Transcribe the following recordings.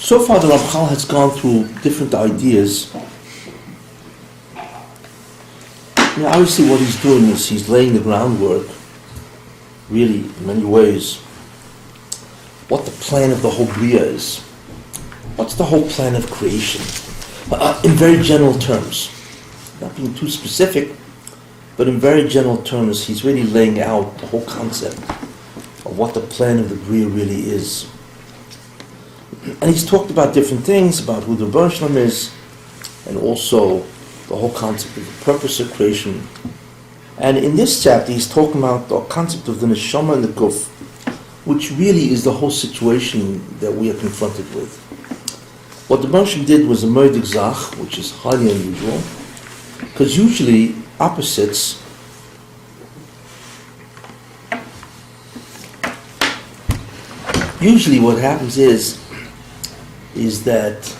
So far, the Ramchal has gone through different ideas. Obviously what he's doing is he's laying the groundwork, really, in many ways, what the plan of the whole Bria is. What's the whole plan of creation? In very general terms. Not being too specific, but in very general terms, he's really laying out the whole concept of what the plan of the Bria really is. And he's talked about different things, about who the Rebbe Shalom is, and also the whole concept of the purpose of creation. And in this chapter, he's talking about the concept of the neshama and the guf, which really is the whole situation that we are confronted with. What the Rebbe Shalom did was a murdik zach, which is highly unusual, because usually opposites what happens is that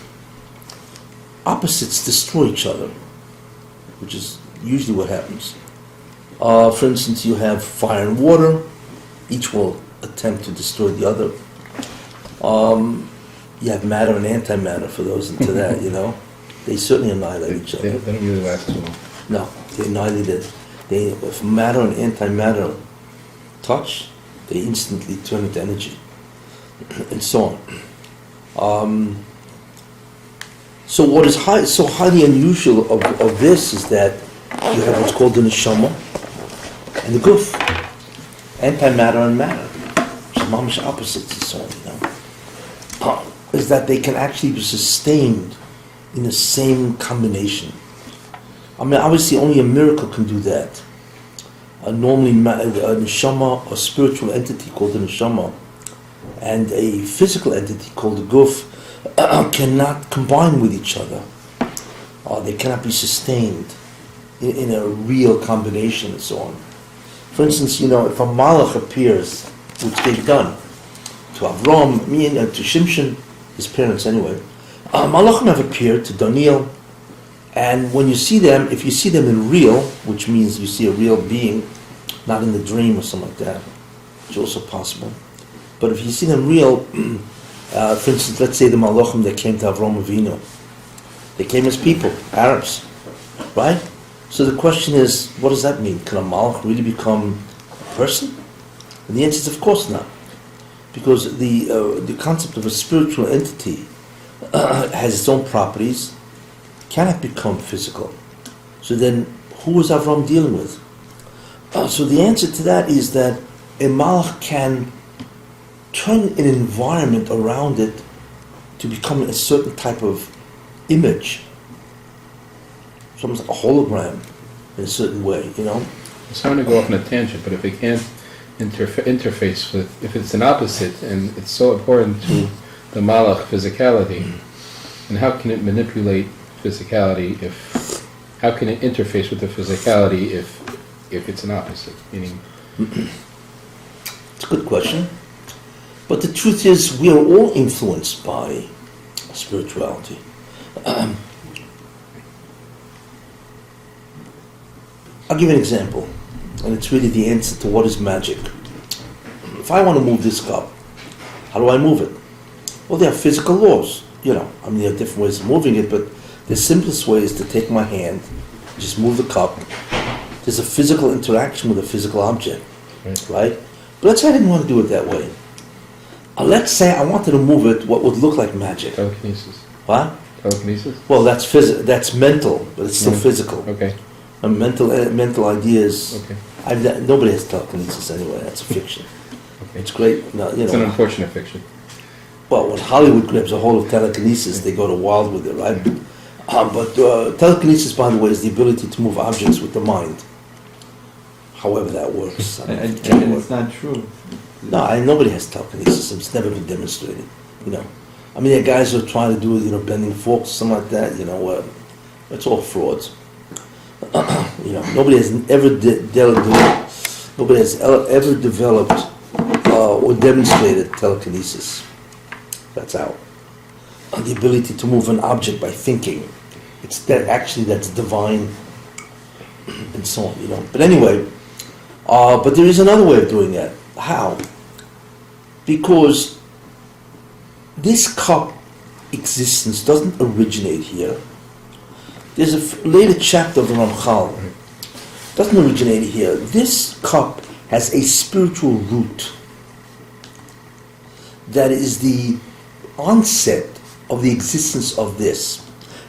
opposites destroy each other, which is usually what happens. For instance, you have fire and water, each will attempt to destroy the other. You have matter and antimatter, for those into that, They certainly annihilate each other. They don't really last too long. No, they annihilate it. If matter and antimatter touch, they instantly turn into energy, and so on. So what is so highly unusual of this is that you have what's called the neshama and the guf, antimatter and matter, which is mamish opposites and so on. Is that they can actually be sustained in the same combination. Obviously only a miracle can do that. Normally a neshama, a spiritual entity called the neshama, and a physical entity called the guf cannot combine with each other. They cannot be sustained in a real combination and so on. For instance, if a malach appears, which they've done, to Avram, to Shimshon, his parents anyway, malachim have appeared to Daniel, and when you see them, if you see them in real, which means you see a real being, not in the dream or something like that, which is also possible, but if you see them real, for instance, let's say the malachim that came to Avram Avinu, they came as people, Arabs, right? So the question is, what does that mean? Can a malach really become a person? And the answer is, of course not. Because the concept of a spiritual entity has its own properties, cannot become physical. So then, who is Avram dealing with? So the answer to that is that a malach can turn an environment around it to become a certain type of image, it's almost like a hologram in a certain way, It's hard to go off on a tangent, but if it can't interface with, if it's an opposite and it's so important to the malach physicality, and how can it manipulate physicality how can it interface with the physicality if it's an opposite? Meaning, it's a good question. But the truth is, we are all influenced by spirituality. I'll give you an example, and it's really the answer to what is magic. If I want to move this cup, how do I move it? Well, there are physical laws, there are different ways of moving it, but the simplest way is to take my hand, just move the cup. There's a physical interaction with a physical object, right? But let's say I didn't want to do it that way. Let's say I wanted to move it what would look like magic. Telekinesis. What? Telekinesis? Well, that's mental, but it's still physical. Okay. Mental ideas. Okay. Nobody has telekinesis anyway. That's a fiction. Okay. It's great. It's an unfortunate fiction. Well, when Hollywood grabs a hold of telekinesis, they go to wild with it, right? But telekinesis, by the way, is the ability to move objects with the mind. However that works. And it's not true. No, nobody has telekinesis. It's never been demonstrated. There are guys who are trying to do it, bending forks, something like that. It's all frauds. Nobody has ever developed or demonstrated telekinesis. That's out. The ability to move an object by thinking. That's divine, and so on. But anyway, but there is another way of doing that. How? Because this cup existence doesn't originate here. There's a later chapter of the Ramchal. Doesn't originate here. This cup has a spiritual root that is the onset of the existence of this.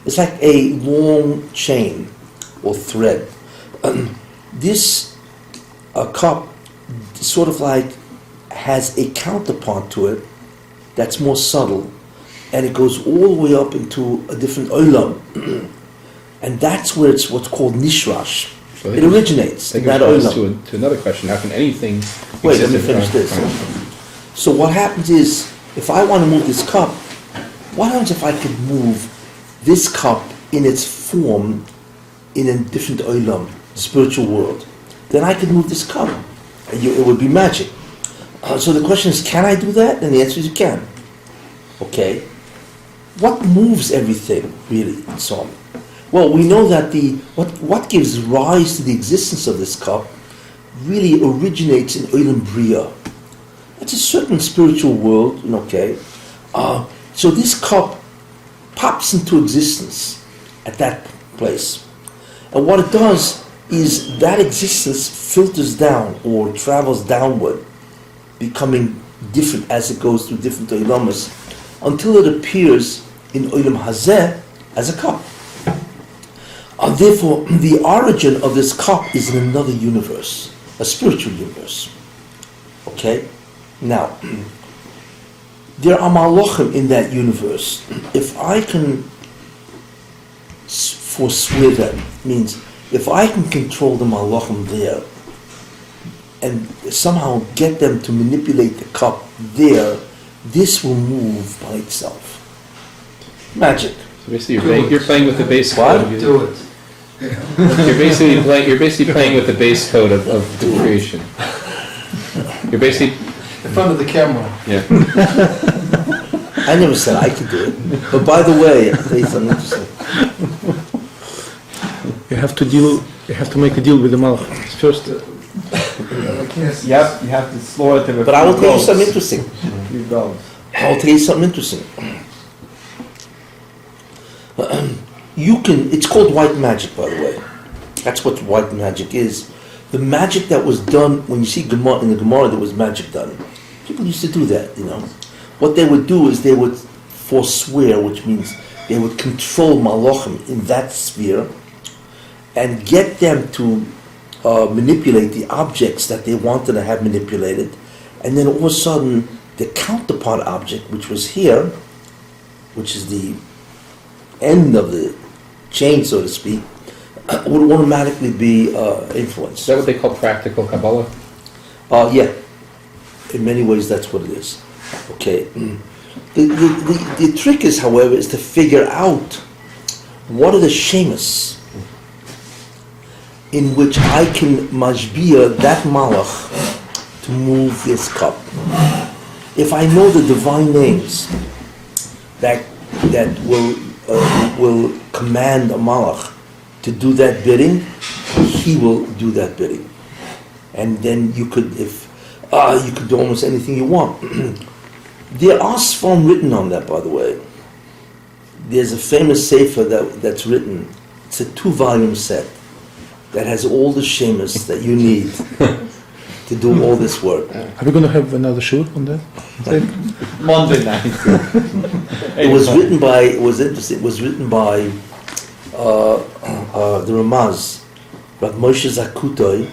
It's like a long chain or thread. This cup sort of like has a counterpart to it that's more subtle, and it goes all the way up into a different olam. And that's where it's what's called nishrash. So It originates in that olam. To another question. How can anything Wait, let me exist finish in- this. So what happens is, if I want to move this cup, what happens if I could move this cup in its form in a different olam, spiritual world? Then I could move this cup. It would be magic. So the question is, can I do that? And the answer is you can. Okay. What moves everything, really, and so on? Well, we know that what gives rise to the existence of this cup really originates in Olam Bria. It's a certain spiritual world, okay. So this cup pops into existence at that place. And what it does is that existence filters down or travels downward, becoming different as it goes through different Olamas, until it appears in Olam Hazeh as a cup. Therefore, the origin of this cup is in another universe, a spiritual universe. Okay? Now, there are malachim in that universe. If I can forswear them, means if I can control the malachim there and somehow get them to manipulate the cup there, this will move by itself. Magic. So basically, you're playing with the base What? code. Do it. You're basically playing with the base code of the creation. You're basically In front of the camera. yeah. I never said I could do it. But by the way, I'll tell you something interesting. You have to make a deal with the Malach. First, You have to slaughter them. But I will tell you something interesting. You go. I will tell you something interesting. It's called white magic, by the way. That's what white magic is. The magic that was done, when you see Gemara, in the Gemara there was magic done. People used to do that, What they would do is they would forswear, which means they would control malachim in that sphere and get them to manipulate the objects that they wanted to have manipulated. And then all of a sudden, the counterpart object, which was here, which is the end of the chain, so to speak, would automatically be influenced. Is that what they call practical Kabbalah? Yeah. In many ways, that's what it is. Okay. The trick is, however, is to figure out what are the shemas in which I can mashbia that malach to move this cup. If I know the divine names that will command a malach to do that bidding, he will do that bidding. And then you could do almost anything you want. There are sfam written on that, by the way. There's a famous sefer that's written. It's a 2-volume set that has all the shemas that you need to do all this work. are we going to have another shoot on that? Monday night. It was written by. It was interesting. It was written by the Ramaz, Rabbi Moshe Zakutoi,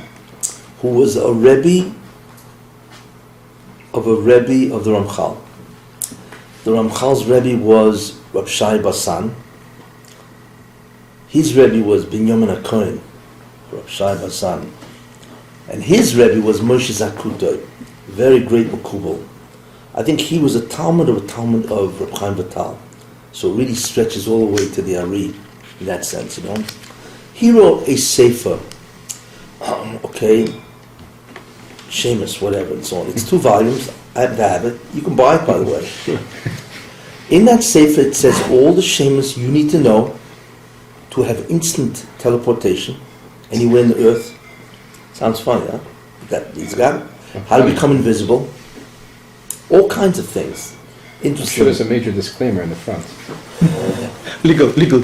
who was a Rebbe of the Ramchal. The Ramchal's Rebbe was Rabbi Shai Basan. His Rebbe was Binyamin HaKohen, Rabbi Shai Basan. And his Rebbe was Moshe Zakutoi, very great Makubal. I think he was a Talmud of Rabbi Chaim Vital. So it really stretches all the way to the Ari, in that sense, He wrote a sefer, Shemus, whatever, and so on. It's 2 volumes. I happen to have it. You can buy it, by the way. In that sefer, it says all the shemus you need to know to have instant teleportation anywhere in the earth. Sounds funny, huh? He's got it. How to become invisible. All kinds of things. I'm interesting. sure there's a major disclaimer in the front. Legal. Legal,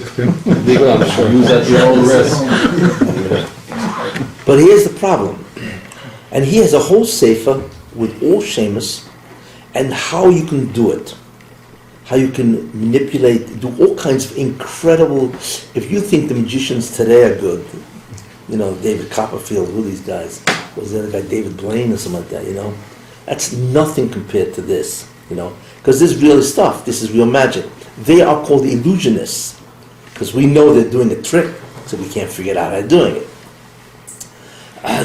I'm sure. Use at your own risk. But here's the problem. And he has a whole sefer with all shemus and how you can do it. How you can manipulate, do all kinds of incredible... If you think the magicians today are good, you know, David Copperfield, who are these guys? Was the other guy, David Blaine or something like that, you know? That's nothing compared to this, you know? Because this is real stuff. This is real magic. They are called illusionists because we know they're doing a trick, so we can't figure out how they're doing it.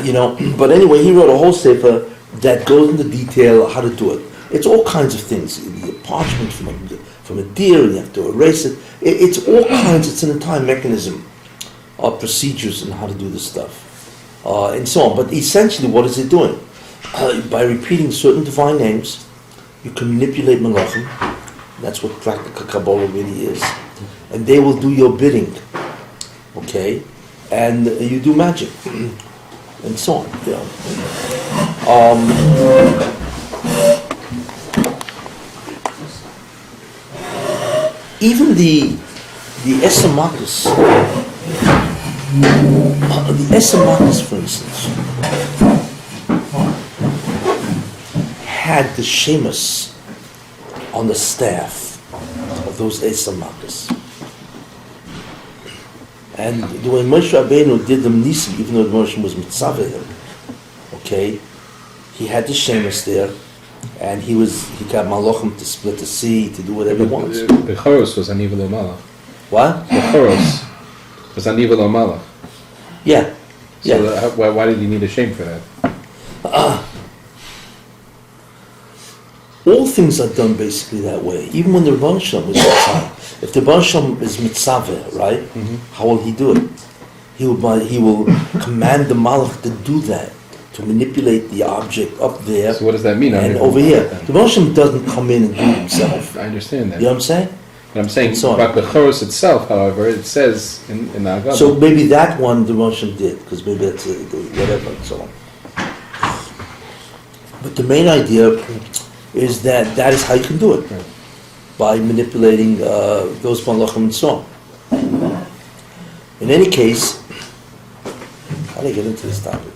You know, but anyway, he wrote a whole sefer that goes into detail how to do it. It's all kinds of things. The parchment from a deer, and you have to erase it. It's all kinds. It's an entire mechanism of procedures and how to do this stuff, and so on. But essentially, what is it doing? By repeating certain divine names, you can manipulate malachim. That's what practical Kabbalah really is. And they will do your bidding, okay? And you do magic, and so on. You know. Even the Esamakus, for instance, had the shemus on the staff of those Esamakus. And when Moshe Rabbeinu did the Nisim, even though Moshe was mitzaveh him, okay, he had the shemus there, and he got malachim to split the sea, to do whatever he wants. The Choros was an evil malach. What? The Choros was an evil malach. Yeah. So Yeah. why did you need a shame for that? All things are done basically that way. Even when the Rebbeinu Shalom was mitzvah. If the Rebbeinu Shalom is mitzvah, right? Mm-hmm. How will he do it? He will command the malach to do that, to manipulate the object up there. So what does that mean? And over here, the Rebbeinu Shalom doesn't come in and do it himself. I understand that. You know what I'm saying? But I'm saying So on. about the Choros itself, however, it says in the Haggadah. So maybe that one the Rebbeinu Shalom did, because maybe that's whatever and so on. But the main idea is that is how you can do it, Right. by manipulating those malachim and so on. In any case, how do I get into this topic?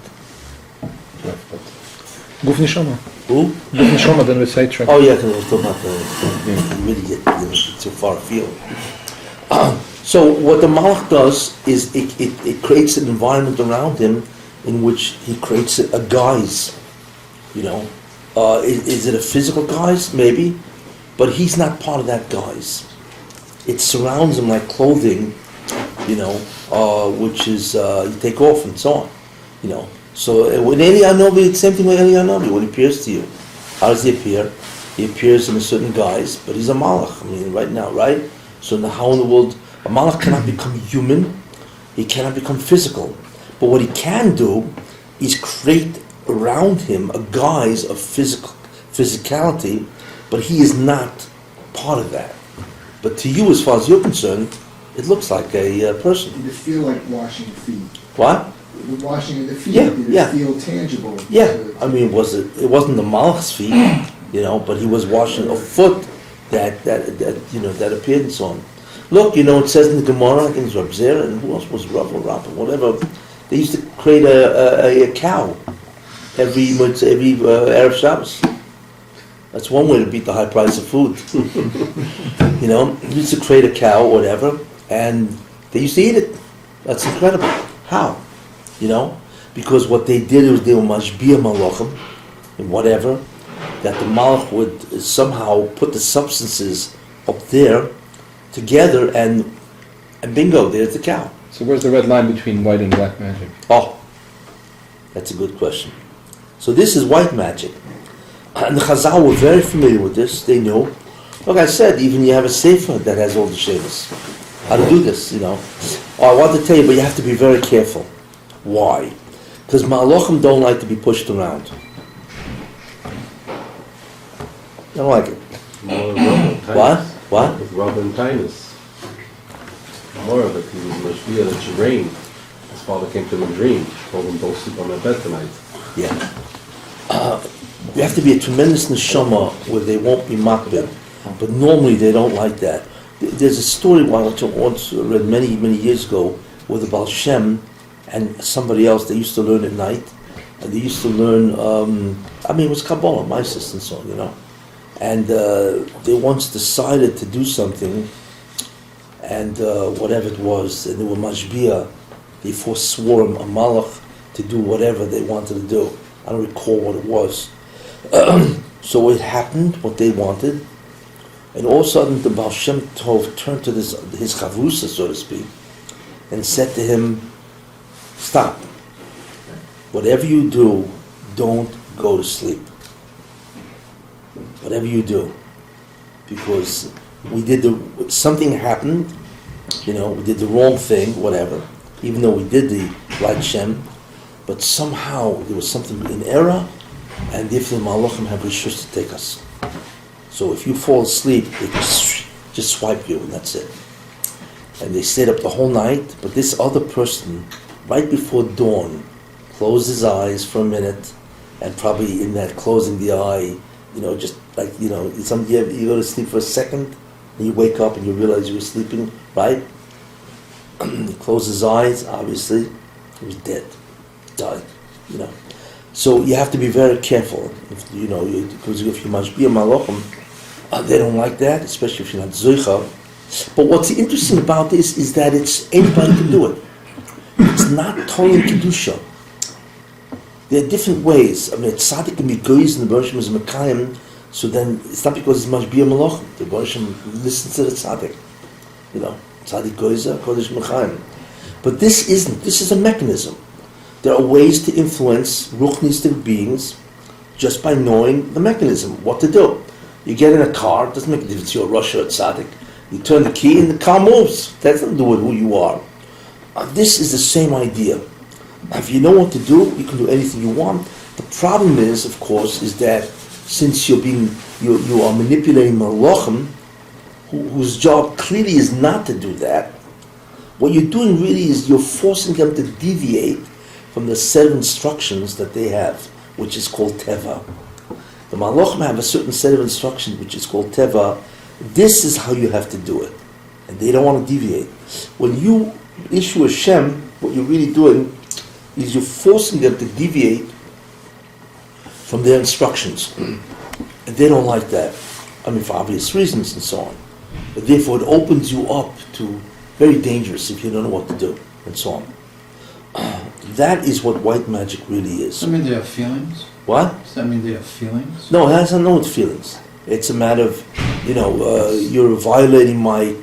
Guf Neshama. Who? Guf Neshama, then we sidetrack. Oh yeah, because I was talking about you really get too far afield. So what the malach does is it creates an environment around him in which he creates a guise, you know. Is it a physical guise? Maybe, but he's not part of that guise. It surrounds him like clothing, you know, which is you take off and so on, you know. So when Eli Anobi, it's the same thing with Eli Anobi. When he appears to you, how does he appear? He appears in a certain guise, but he's a malach. I mean, right now, right? So how in the world a malach cannot become human? He cannot become physical. But what he can do is create around him a guise of physicality, but he is not part of that. But to you, as far as you're concerned, it looks like a person. Did it feel like washing feet? What? The washing of the feet, Yeah, did it yeah. feel tangible? Yeah, I mean, it wasn't the malach's feet, you know, but he was washing a foot that you know that appeared and so on. Look, you know, it says in the Gemara, I think it's Rabbi Zera, and who else was Rabbi, whatever. They used to create a cow every Erev Shabbos. That's one way to beat the high price of food. You know, they used to create a cow or whatever, and they used to eat it. That's incredible. How? You know, because what they did was they were mashbia malachim and whatever, that the malach would somehow put the substances up there together, and bingo, there's the cow. So where's the red line between white and black magic? Oh, that's a good question. So this is white magic. And the Chazal were very familiar with this. They knew. Like I said, even you have a sefer that has all the shaylas. How to do this, you know. Oh, I want to tell you, but you have to be very careful. Why? Because malachim don't like to be pushed around. I don't like it. More of Robin What? What? With Robin kindness. More of it. He was mashpia that should rain. His father came to him in a dream. Told him, don't sleep on my bed tonight. Yeah. You have to be a tremendous neshama where they won't be makbid. But normally they don't like that. There's a story I once read many, many years ago where the Baal Shem and somebody else, they used to learn at night. And they used to learn, it was Kabbalah, my and so on, And they once decided to do something, and whatever it was, and they were mashbia, they forswore a malach to do whatever they wanted to do. I don't recall what it was. So it happened, what they wanted, and all of a sudden the Baal Shem Tov turned to his chavrusa, so to speak, and said to him, stop. Whatever you do, don't go to sleep. Whatever you do. Because something happened, we did the wrong thing, whatever, even though we did the right Shem, but somehow there was something in error, and therefore the Malachim have rishus to take us. So if you fall asleep, they just swipe you, and that's it. And they stayed up the whole night, but this other person, right before dawn, closed his eyes for a minute, and probably in that closing the eye, just like, you go to sleep for a second, and you wake up and you realize you were sleeping, right? He closed his eyes, obviously, he was dead, died, So you have to be very careful, because if you must be a malachim, they don't like that, especially if you're not zoicha. But what's interesting about this is that anybody can do it. It's not Torah Kedusha. There are different ways. Tzaddik can be goyis and the Baruch Hashem is Mekayim, so then it's not because it's mashbia malachim. The Baruch Hashem listens to the tzaddik. Tzaddik goyza, kodesh Mekayim. But this isn't. This is a mechanism. There are ways to influence ruchnistic beings just by knowing the mechanism, what to do. You get in a car, it doesn't make a difference you're a Rosh or a tzaddik. You turn the key and the car moves. That doesn't do with who you are. This is the same idea. If you know what to do, you can do anything you want. The problem is, of course, is that since you are manipulating malachim, whose job clearly is not to do that, what you're doing really is you're forcing them to deviate from the set of instructions that they have, which is called teva. The malachim have a certain set of instructions, which is called teva. This is how you have to do it, and they don't want to deviate. When you issue a shem, what you're really doing is you're forcing them to deviate from their instructions. And they don't like that. For obvious reasons and so on. But therefore it opens you up to very dangerous if you don't know what to do, and so on. That is what white magic really is. Does that mean they have feelings? What? Does that mean they have feelings? No, it has nothing to do with feelings. It's a matter of, you're violating my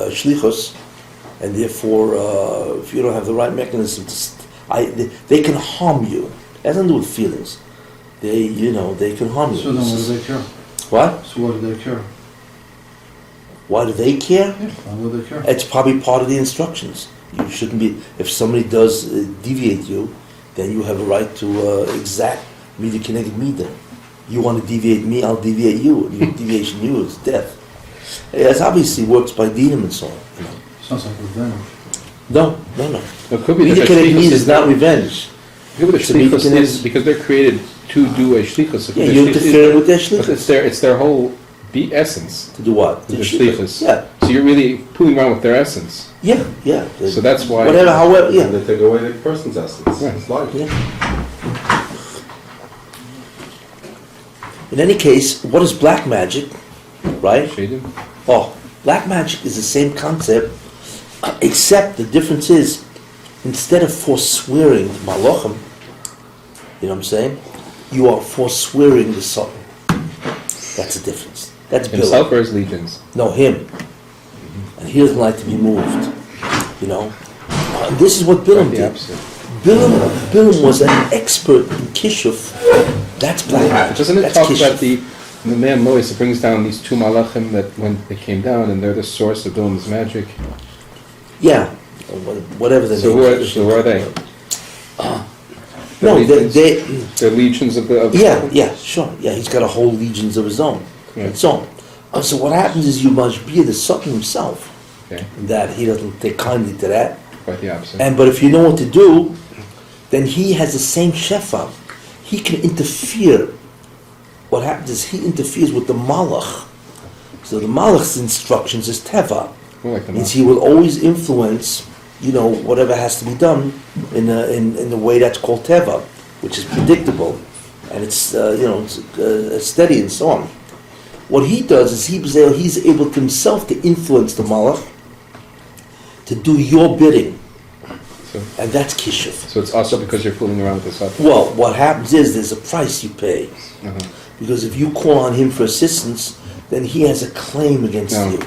shlichus, and therefore, if you don't have the right mechanism, they can harm you. It has nothing to do with feelings. They can harm you. So then what do they care? What? So what do they care? Why do they care? Yeah, why would they care? It's probably part of the instructions. You shouldn't be, if somebody does deviate you, then you have a right to exact Mida Keneged Mida. You want to deviate me, I'll deviate you. Your deviation you is death. It obviously works by dinim and so on. Sounds like revenge. No. It could be Mida that the Keneged Mida shlichus is not revenge. It could be the Mida shlichus Keneged- is because they're created to do a shlichus. Yeah, you interfere with their But shlichus. it's their whole essence. To do what? The shlichus. Yeah. So you're really pulling around with their essence. Yeah. So that's why. Whatever, however, And yeah. they take away the person's essence. Right. It's life. Yeah. In any case, what is black magic, right? Shadim. Oh, black magic is the same concept, except the difference is, instead of forswearing malachim, you know what I'm saying? You are forswearing the Satan. That's the difference. That's Himself Bilam. or his legions? No, him. And he doesn't like to be moved, And this is what Bilam The did. opposite. Bilam was an expert in kishuf. That's black magic. Doesn't it That's talk kishuf. about the man Mois? It brings down these two malachim that when they came down, and they're the source of Bilam's magic. Yeah, whatever the So name who are they? No, legions? they They're legions of the. yeah, sure. Yeah, he's got a whole legions of his own. Yeah. And so on. So what happens is you must be the Satan himself. Okay. That he doesn't take kindly to that. Quite the opposite. But if you know what to do, then he has the same shefa. He can interfere. What happens is he interferes with the malach So the Malach's instructions is teva. More like the Means he will always influence, whatever has to be done in the way that's called teva, which is predictable, and it's steady and so on. What he does is he's able to himself to influence the Malach to do your bidding, and that's kishuf. So it's also because you're fooling around with the Satan. Well, what happens is there's a price you pay, Uh-huh. because if you call on him for assistance, then he has a claim against No. you.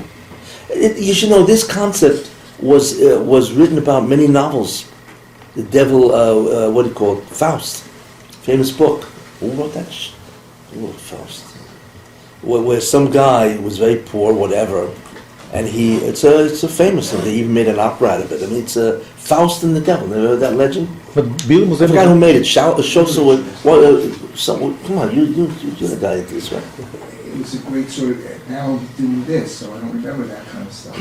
You should know this concept was written about many novels. The devil, what do you call it? Faust, famous book. Who wrote that? Who wrote Faust? Where some guy was very poor, whatever, and it's a famous one. They even made an opera out of it. I mean, it's Faust and the Devil. Never heard that legend? But Bilam was I forgot who able made it. Come on, you're the guy into this, right? It was a great sort of, now I'm doing this, so I don't remember that kind of stuff.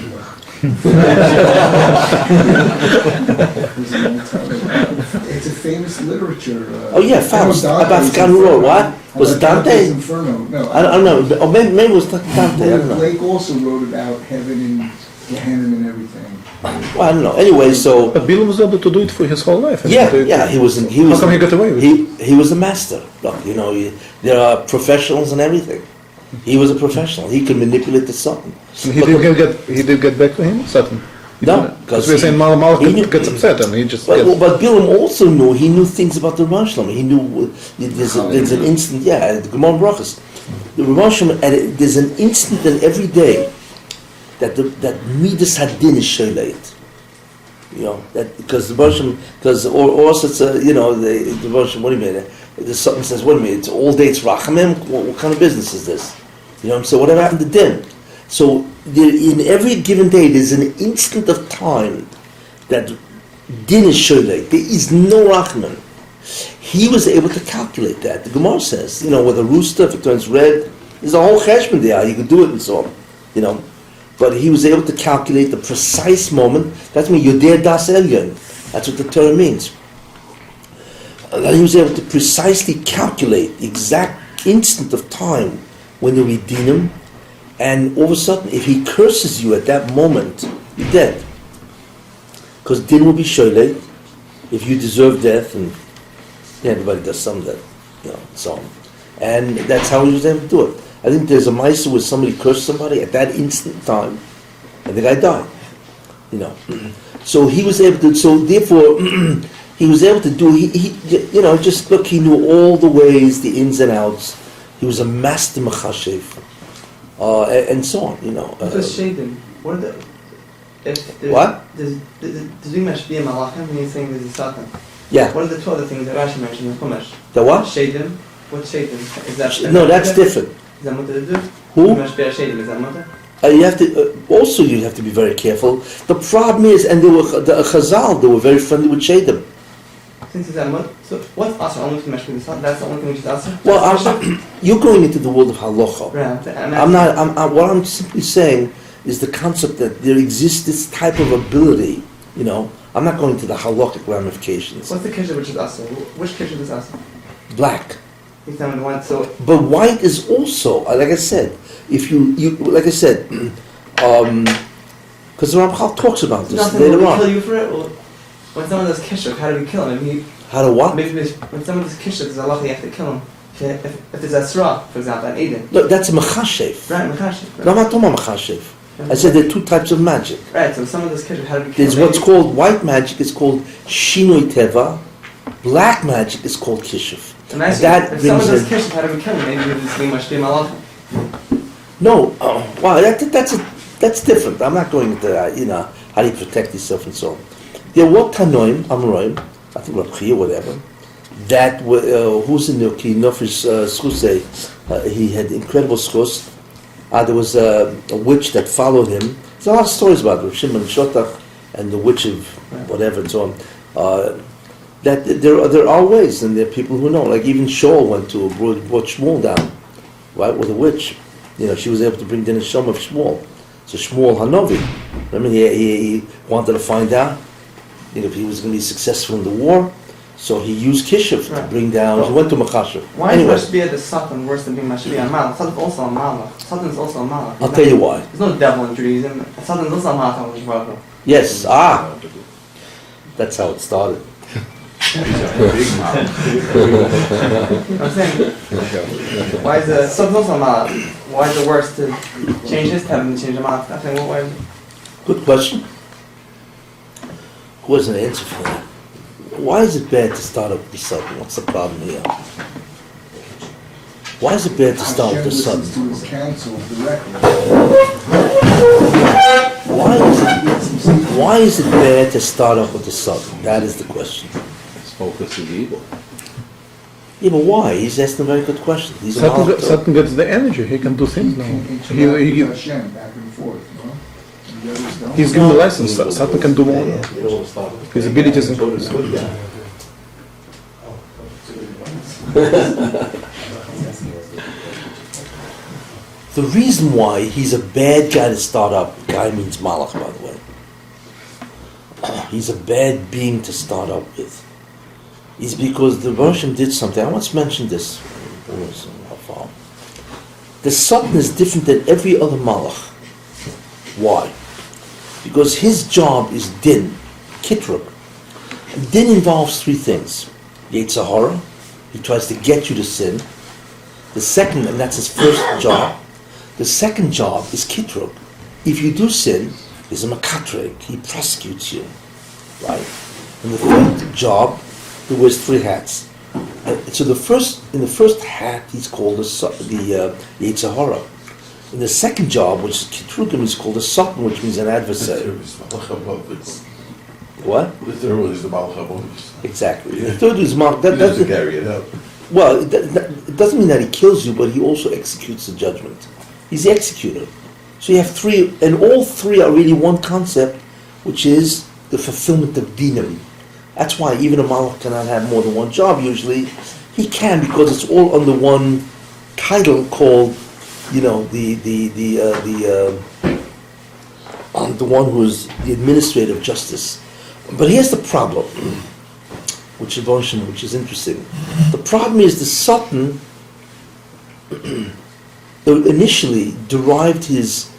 It was a long time ago. It's a famous literature. Oh yeah, Faust. I Dante's forgot who wrote what? Was it Dante's Dante? Inferno. No, I don't know. Oh, maybe it was Dante. I don't know. Blake also wrote about heaven and Gehenna and everything. Well, I don't know. Anyway, so But Bilam was able to do it for his whole life. yeah, he was. How come he got away with it? He was a master. Look, there are professionals and everything. He was a professional. He could manipulate the sun. He did get back to him, Satan. He No, didn't. because we're saying Malach he knew- gets upset and he just But, gets... but Bilam also knew things about the Rosh Hashanah. He knew there's an instant, the Gemara Brachos. The Rosh Hashanah, there's an instant in every day that Midas Hadin is Sholeit. That because the Rosh Hashanah, or also it's the Rosh Hashanah, what do you mean? There's something says, what do you mean? It's all day it's Rachamim? What kind of business is this? So whatever happened to Din? So in every given day, there's an instant of time that Din is Sholeit. There is no Rachman. He was able to calculate that. The Gemara says, with a rooster, if it turns red, there's a whole cheshbon there. You could do it and so on. But he was able to calculate the precise moment. That's when Yodeh Das Elyon. That's what the Torah means. That he was able to precisely calculate the exact instant of time when you redeem him, and all of a sudden, if he curses you at that moment, you're dead. Because din will be sholeit if you deserve death, and everybody does some of that, so on. And that's how he was able to do it. I think there's a Maisa where somebody cursed somebody at that instant time, and the guy died. So he was able to. So therefore, he was able to do. Just look. He knew all the ways, the ins and outs. He was a master machashev, and so on. Just Shaden. What are the? What? Does Zimash be a malachim when you're saying there's a Satan? Yeah. What are the two other things that Rashi mentioned in Chumash? The what? Shaden. What's Shaden? Is that? No, that's different. Is that mutter to do? Who? Zimash be a Shaden. Is that mutter? You have to. Also, you have to be very careful. The problem is, and the Chazal, they were very friendly with Shadim. Since it's that mutter, so what's Asa? Only Zimash be the Satan. That's the only thing which is Asa. Well, you're going into the world of halacha. Right. I'm not. What I'm simply saying is the concept that there exists this type of ability. I'm not going to the halachic ramifications. What's the kisha which is Asa? Which kisha is Asa? Black. He's telling the one. So But white is also, like I said, if you like I said, because the Ramchal talks about this nothing later will on. kill you for it. Or when someone does kisha, how do we kill him? Maybe How to what? when someone does kisha, there's a lot you have to kill him. If there's a sra, for example, an Eden. Look, that's a machashev. Right, Makashi. No, I'm not talking about machashev. I said there are two types of magic. Right, so someone does kisha, how do we kill There's him? what's called white magic. It's called shinoi teva. Black magic is called kishuf. And I see, That if someone brings does in. kisha, how do we kill him? Maybe we're just being much malachim. No, wow, that's different. I'm not going into that. How do you protect yourself and so on. There were tanoim, amoraim, I think Rabbi or whatever. That who's in the Nofesh Schusay, he had incredible schus. There was a witch that followed him. There's a lot of stories about Rav Shimon Shotach and the witch of whatever and so on. That there are ways, and there are people who know. Like even Shaul went to brought Shmuel down, right, with a witch. She was able to bring the neshama of Shmuel. So Shmuel Hanovi, remember he wanted to find out if he was going to be successful in the war. So he used Kishiv to Right. bring down, he went to Machashiv. Why Anyway, is Mashbiach the Satan worse than being Mashbiach Malach? Satan's also a Malach. Satan's also a Malach. I'll tell you why. There's no devil in Judaism. Satan's also a Malach. Yes, that's how it started. I'm saying, why is the Satan's also a Malach? Why is it worse to change his heaven than change the Malach? I'm saying, why? Good question. Who has an answer for that? Why is it bad to start up with the Satan? What's the problem here? Why is it bad to start with the Hashem Satan? listens to his counsel directly. Why is it bad to start off with the Satan? That is the question. His focus is evil. Yeah, but why? He's asking a very good question. He's a Satan, Malach. Satan gets the energy. He can do things now. Interact with Hashem back and forth, you know? And the others don't. He's given the license. Satan can do more. You don't want to stop it. His abilities Go to increase. the good guy. The reason why he's a bad guy to start up, guy means Malach, by the way. He's a bad being to start up with. Is because the Russian did something. I once mentioned this. The Satan is different than every other Malach. Why? Because his job is din, kitruk. And din involves three things. Yetzer hara, he tries to get you to sin. The second, and that's his first job. The second job is kitruk. If you do sin, he's a makatrek, he prosecutes you. Right? And the third job, he wears three hats. So in the first hat, he's called the Yetzer hara. In the second job, which is Kitrukim, he's called a Satan, which means an adversary. What? The third one is the Malach. Exactly. The third is Mark. He doesn't carry it out. Well, it doesn't mean that he kills you, but he also executes the judgment. He's the executor. So you have three, and all three are really one concept, which is the fulfillment of dinim. That's why even a Malach cannot have more than one job usually. He can because it's all under one title called, you know, the one who's the administrative justice. But here's the problem, which is interesting. The problem is the Satan initially derived his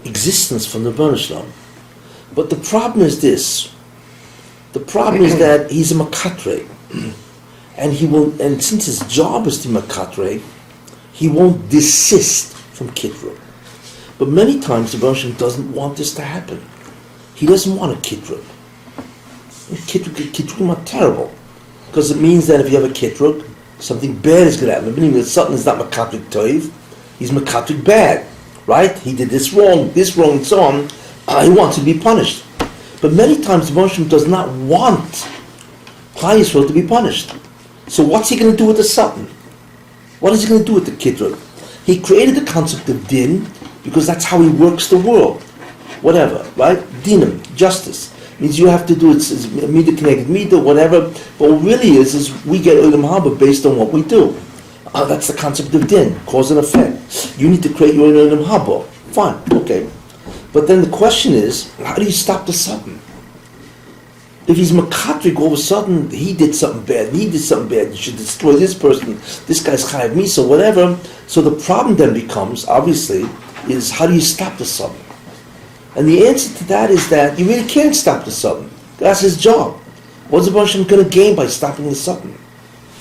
existence from the Bar Shalom. But the problem is this. The problem is that he's a makatre, and since his job is to makatre, he won't desist from kitruk. But many times the Bar Shalom doesn't want this to happen. He doesn't want a kitruk. Kitrukim are terrible, because it means that if you have a kitruk, something bad is going to happen. Meaning that Satan is not makatrik toiv, he's makatrik bad, right? He did this wrong, and so on. He wants to be punished. But many times the Moshe does not want Klal Yisrael to be punished. So what's he going to do with the Satan? What is he going to do with the kitruk? He created the concept of din because that's how he works the world. Whatever, right? Dinim, justice. Means you have to do it's midah connected midah, whatever. But what really is we get olam haba based on what we do. That's the concept of din, cause and effect. You need to create your own olam haba. Fine, okay. But then the question is, how do you stop the Satan? If he's makatrik, all of a sudden he did something bad, you should destroy this person, this guy's chayav misa, whatever. So the problem then becomes, obviously, is how do you stop the Satan? And the answer to that is that you really can't stop the Satan. That's his job. What's the Bar Shalom going to gain by stopping the Satan?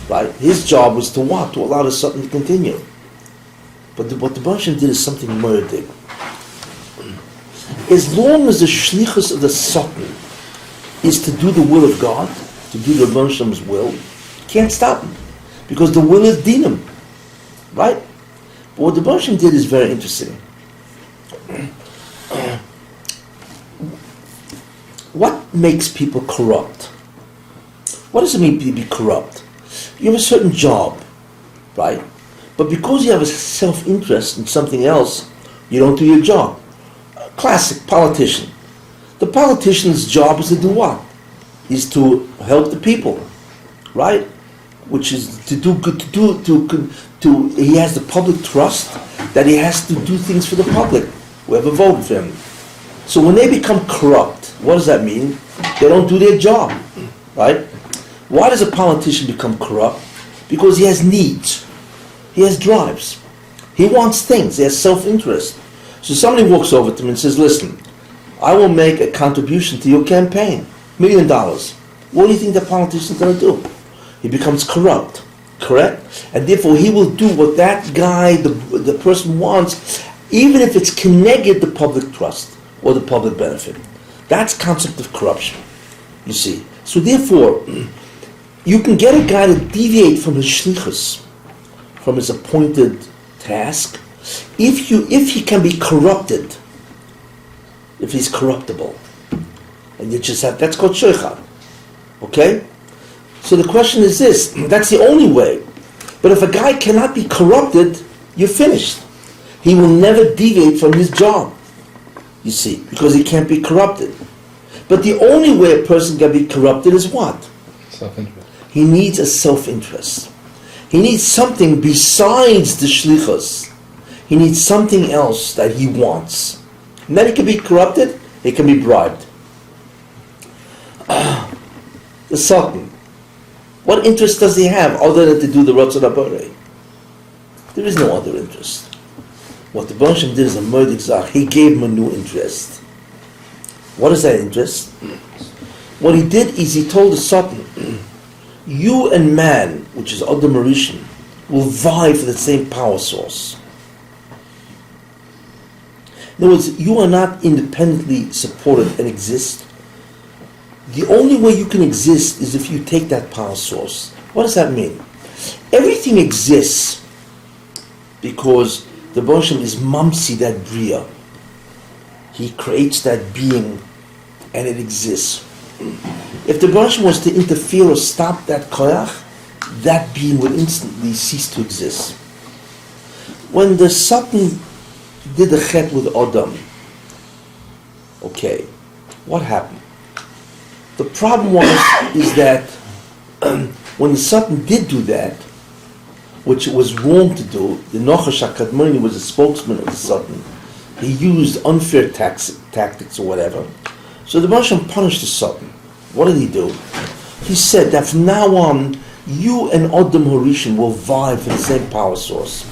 Right? His job was to what? To allow the Satan to continue. But what the Bar Shalom did is something murdig. As long as the shlichus of the Satan is to do the will of God, to do the Bar Shalom's will, you can't stop him. Because the will is dinam. Right? But what the Bar Shalom did is very interesting. What makes people corrupt? What does it mean to be corrupt? You have a certain job, right? But because you have a self-interest in something else, you don't do your job. Classic politician. The politician's job is to do what? Is to help the people, right? Which is to do good, he has the public trust that he has to do things for the public, whoever voted for him. So when they become corrupt, what does that mean? They don't do their job, right? Why does a politician become corrupt? Because he has needs. He has drives. He wants things. He has self-interest. So somebody walks over to him and says, listen, I will make a contribution to your campaign, $1 million. What do you think the politician is going to do? He becomes corrupt, correct? And therefore he will do what that guy, the person wants, even if it's connected the public trust or the public benefit. That's concept of corruption, you see. So therefore, you can get a guy to deviate from his shlichus, from his appointed task, if he can be corrupted, if he's corruptible. And you just have, that's called sheikhad. Okay? So the question is this, that's the only way. But if a guy cannot be corrupted, you're finished. He will never deviate from his job, you see, because he can't be corrupted. But the only way a person can be corrupted is what? Self-interest. He needs a self-interest. He needs something besides the shlichus. He needs something else that he wants. And then he can be corrupted, he can be bribed. The Sultan, what interest does he have other than to do the Ratzon HaBorei? There is no other interest. What the Baruch Hashem did is a murdik zach. He gave him a new interest. What is that interest? What he did is he told the Sultan, you and man, which is Adam Marishan, will vie for the same power source. In other words, you are not independently supported and exist. The only way you can exist is if you take that power source. What does that mean? Everything exists because the Baruch Hashem is mamsi, that bria. He creates that being and it exists. If the Baruch Hashem was to interfere or stop that koyach, that being would instantly cease to exist. When the Satan did the chet with Adam, okay, what happened? The problem is that when the Satan did do that, which it was wrong to do, the Nochash HaKadmoni was a spokesman of the Satan. He used unfair tactics or whatever. So the Baruch Hashem punished the Satan. What did he do? He said that from now on, you and Adam Horishan will vie for the same power source,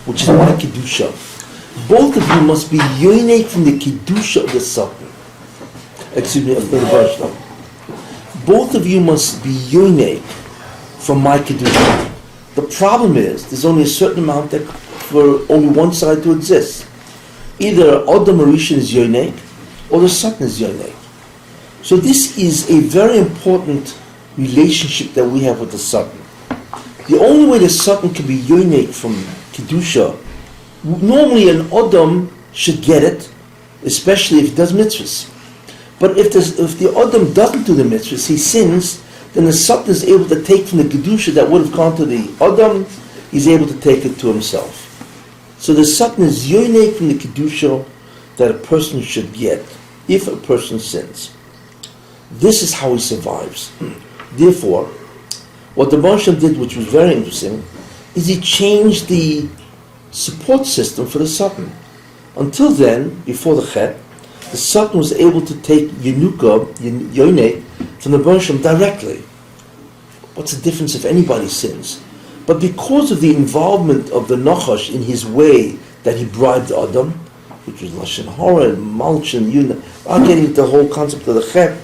which is my Kedusha. Both of you must be yoinek from the Kedusha of the Satan. Excuse me, of the Baruch Hashem. Both of you must be yoinek from my Kedusha. The problem is, there's only a certain amount that for only one side to exist. Either Adam Marishan is yoinek, or the Satan is yoinek. So this is a very important relationship that we have with the Satan. The only way the Satan can be yoinek from Kedusha, normally an Adam should get it, especially if he does mitzvahs. But if the Adam doesn't do the mitzvahs, he sins, then the Satan is able to take from the Kedusha that would have gone to the Adam, he's able to take it to himself. So the Satan is yoinek from the Kedusha that a person should get if a person sins. This is how he survives. Therefore, what the Baruch Hashem did, which was very interesting, is he changed the support system for the Satan. Until then, before the Chet, the Satan was able to take Yenuka, Yonek, from the Baruch Hashem directly. What's the difference if anybody sins? But because of the involvement of the Nachash in his way that he bribed Adam, which was Lashon Hara and Malch and Yuna, without getting into the whole concept of the Chet,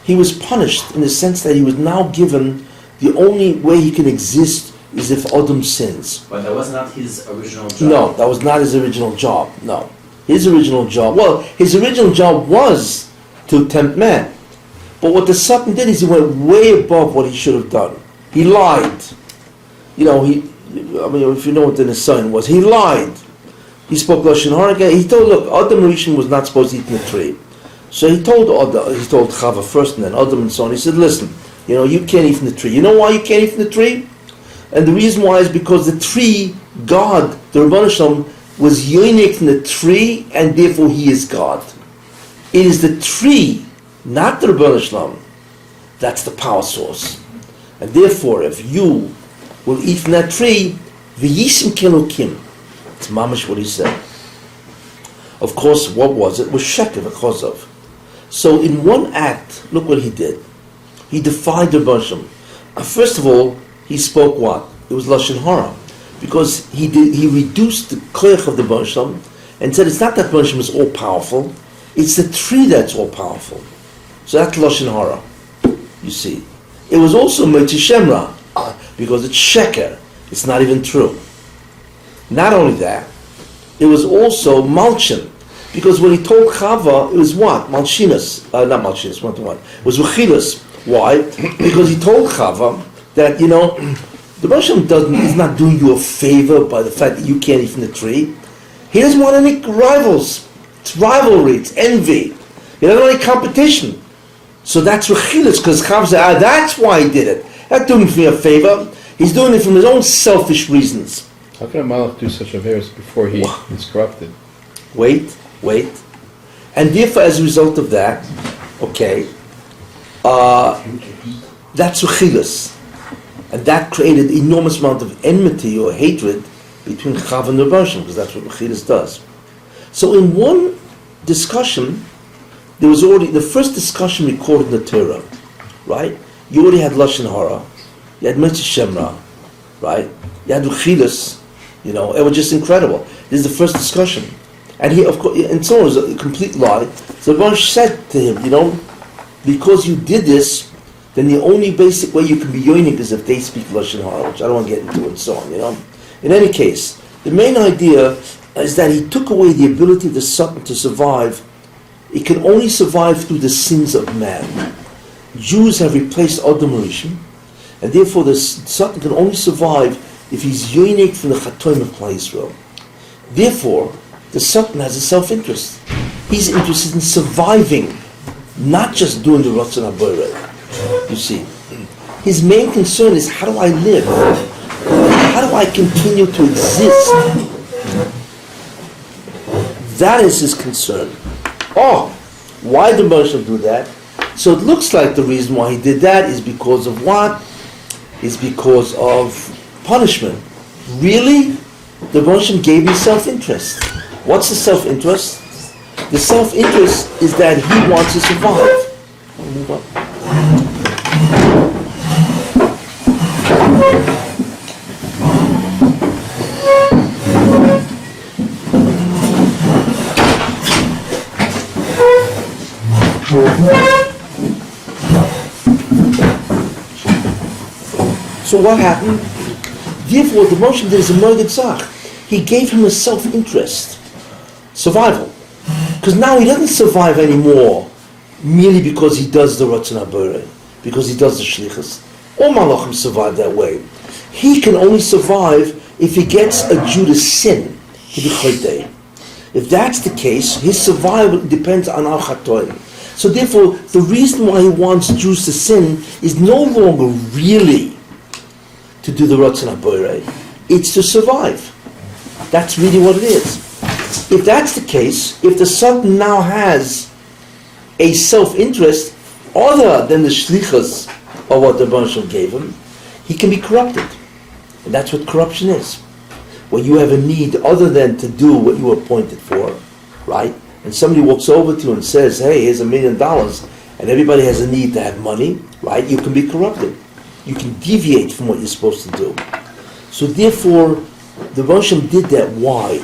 he was punished in the sense that he was now given the only way he can exist is if Adam sins. But that was not his original job. No, that was not his original job. No. His original job was to tempt man. But what the Satan did is he went way above what he should have done. He lied. If you know what the Nisayan was, he lied. He spoke Lashon Hara again. He told, look, Adam Rishon was not supposed to eat in the tree. So he told Chava first and then Adam and so on. He said, listen, you can't eat from the tree. You know why you can't eat from the tree? And the reason why is because the tree, God, the Rabbi Shalom, was yoinek from the tree, and therefore he is God. It is the tree, not the Rabbi Shalom, that's the power source. And therefore, if you will eat from that tree, v'yisim kelokim. It's mamash what he said. Of course, what was it? It was sheker v'chozov. So in one act, look what he did. He defied the Baruch Hashem. First of all, he spoke what? It was Lashon Hara. Because he reduced the koyach of the Barsham and said it's not that Barsham is all powerful, it's the tree that's all powerful. So that's Lashon Hara, you see. It was also Meitzah Shemra, because it's Sheker, it's not even true. Not only that, it was also Malchin, because when he told Chava, it was what? Malshinas, not Malshinas, what? It was Rechilas. Why? Because he told Chava that, the Barsham is not doing you a favor by the fact that you can't eat from the tree. He doesn't want any rivals. It's rivalry, it's envy. He doesn't want any competition. So that's Rechilas, because Chava said, that's why he did it. Not doing me a favor. He's doing it from his own selfish reasons. How can a Malach do such a verse before he is corrupted? Wait. And therefore, as a result of that, that's Rechilas. And that created enormous amount of enmity or hatred between Chava and the Barsham, because that's what Rechilas does. So in one discussion, there was already, the first discussion recorded in the Torah, right? You already had Lashon Hara, you had Meitzah Shemra, right? You had Rechilas, it was just incredible. This is the first discussion. And he, of course, and so it was a complete lie. So the Barsh said to him, because you did this, then the only basic way you can be yoinik is if they speak Lashon Hara, which I don't want to get into and so on, In any case, the main idea is that he took away the ability of the Satan to survive. It can only survive through the sins of man. Jews have replaced Adam Rishon, and therefore the Satan can only survive if he's yoinik from the Chatoim of Klal Yisrael. Therefore, the Satan has a self-interest. He's interested in surviving, not just doing the Ratzon HaBorei. You see, his main concern is, how do I live? How do I continue to exist? That is his concern. Why did Moshe do that? So it looks like the reason why he did that is because of what? Is because of punishment. Really? The Moshe gave me self-interest. What's the self-interest? The self-interest is that he wants to survive. Move on. So what happened? Therefore, the Moshe did is a Moed Zach. He gave him a self-interest. Survival. Because now he doesn't survive anymore merely because he does the Ratzon HaBorei, because he does the Shlichus. All Malachim survive that way. He can only survive if he gets a Jew to sin, to be Choytei. If that's the case, his survival depends on our Chatoim. So therefore, the reason why he wants Jews to sin is no longer really to do the Ratzon HaBorei. It's to survive. That's really what it is. If that's the case, if the Satan now has a self-interest other than the shlichus of what the Barsham gave him, he can be corrupted. And that's what corruption is. When you have a need other than to do what you were appointed for, right? And somebody walks over to you and says, hey, here's $1 million, and everybody has a need to have money, right? You can be corrupted. You can deviate from what you're supposed to do. So therefore, the Barsham did that. Why?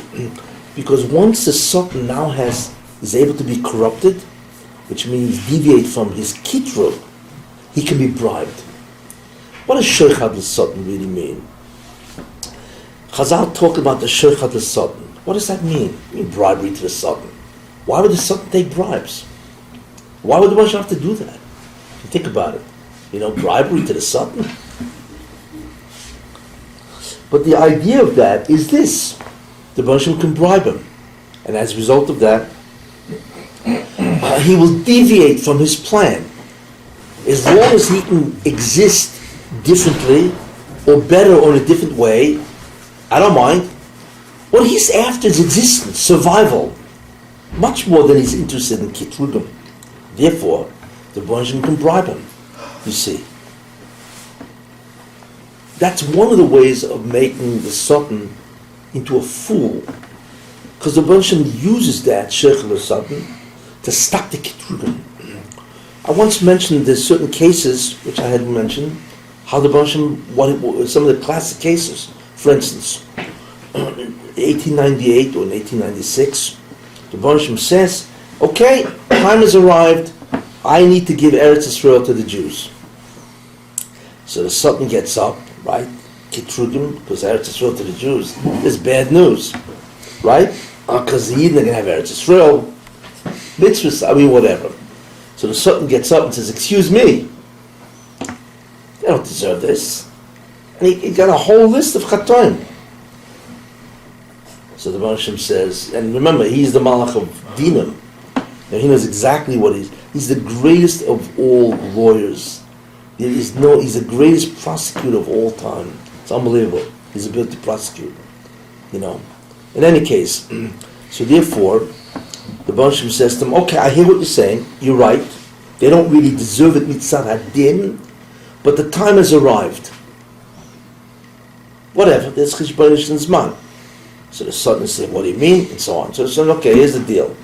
Because once the Satan now is able to be corrupted, which means deviate from his kitru, he can be bribed. What does Sheikhad l'Satan really mean? Chazal talk about the Sheikhad l'Satan. What does that mean? I mean bribery to the Satan. Why would the Satan take bribes? Why would the Barsham have to do that? You think about it. Bribery to the Satan. But the idea of that is this. The Barsham can bribe him. And as a result of that, he will deviate from his plan. As long as he can exist differently, or better, or in a different way, I don't mind. What he's after is existence, survival, much more than he's interested in kitrugim. Therefore, the Barsham can bribe him, you see. That's one of the ways of making the Satan into a fool. Because the Barsham uses that, Sheikhad l'Satan, to stop the kitrugim. I once mentioned there's certain cases, which I had mentioned, how the Baruch Hashem, what some of the classic cases, for instance, in 1898 or in 1896, the Baruch Hashem says, okay, time has arrived, I need to give Eretz Yisrael to the Jews. So the Sultan gets up, right? Kitrugim, because Eretz Yisrael to the Jews is bad news, right? Because the Yidden are going to have Eretz Yisrael, mitzvahs, whatever. So the Sultan gets up and says, excuse me, they don't deserve this. And he got a whole list of chatoim. So the Baruch Hashem says, and remember, he's the Malach of Dinam. And he knows exactly what he's the greatest of all lawyers. He's the greatest prosecutor of all time. It's unbelievable. His ability to prosecute. In any case, so therefore, the Baruch Hashem says to him, okay, I hear what you're saying, you're right. They don't really deserve it mitzad hadin, but the time has arrived. Whatever, there's cheshbon zman. So the Sultan said, what do you mean? And so on. So he said, okay, here's the deal.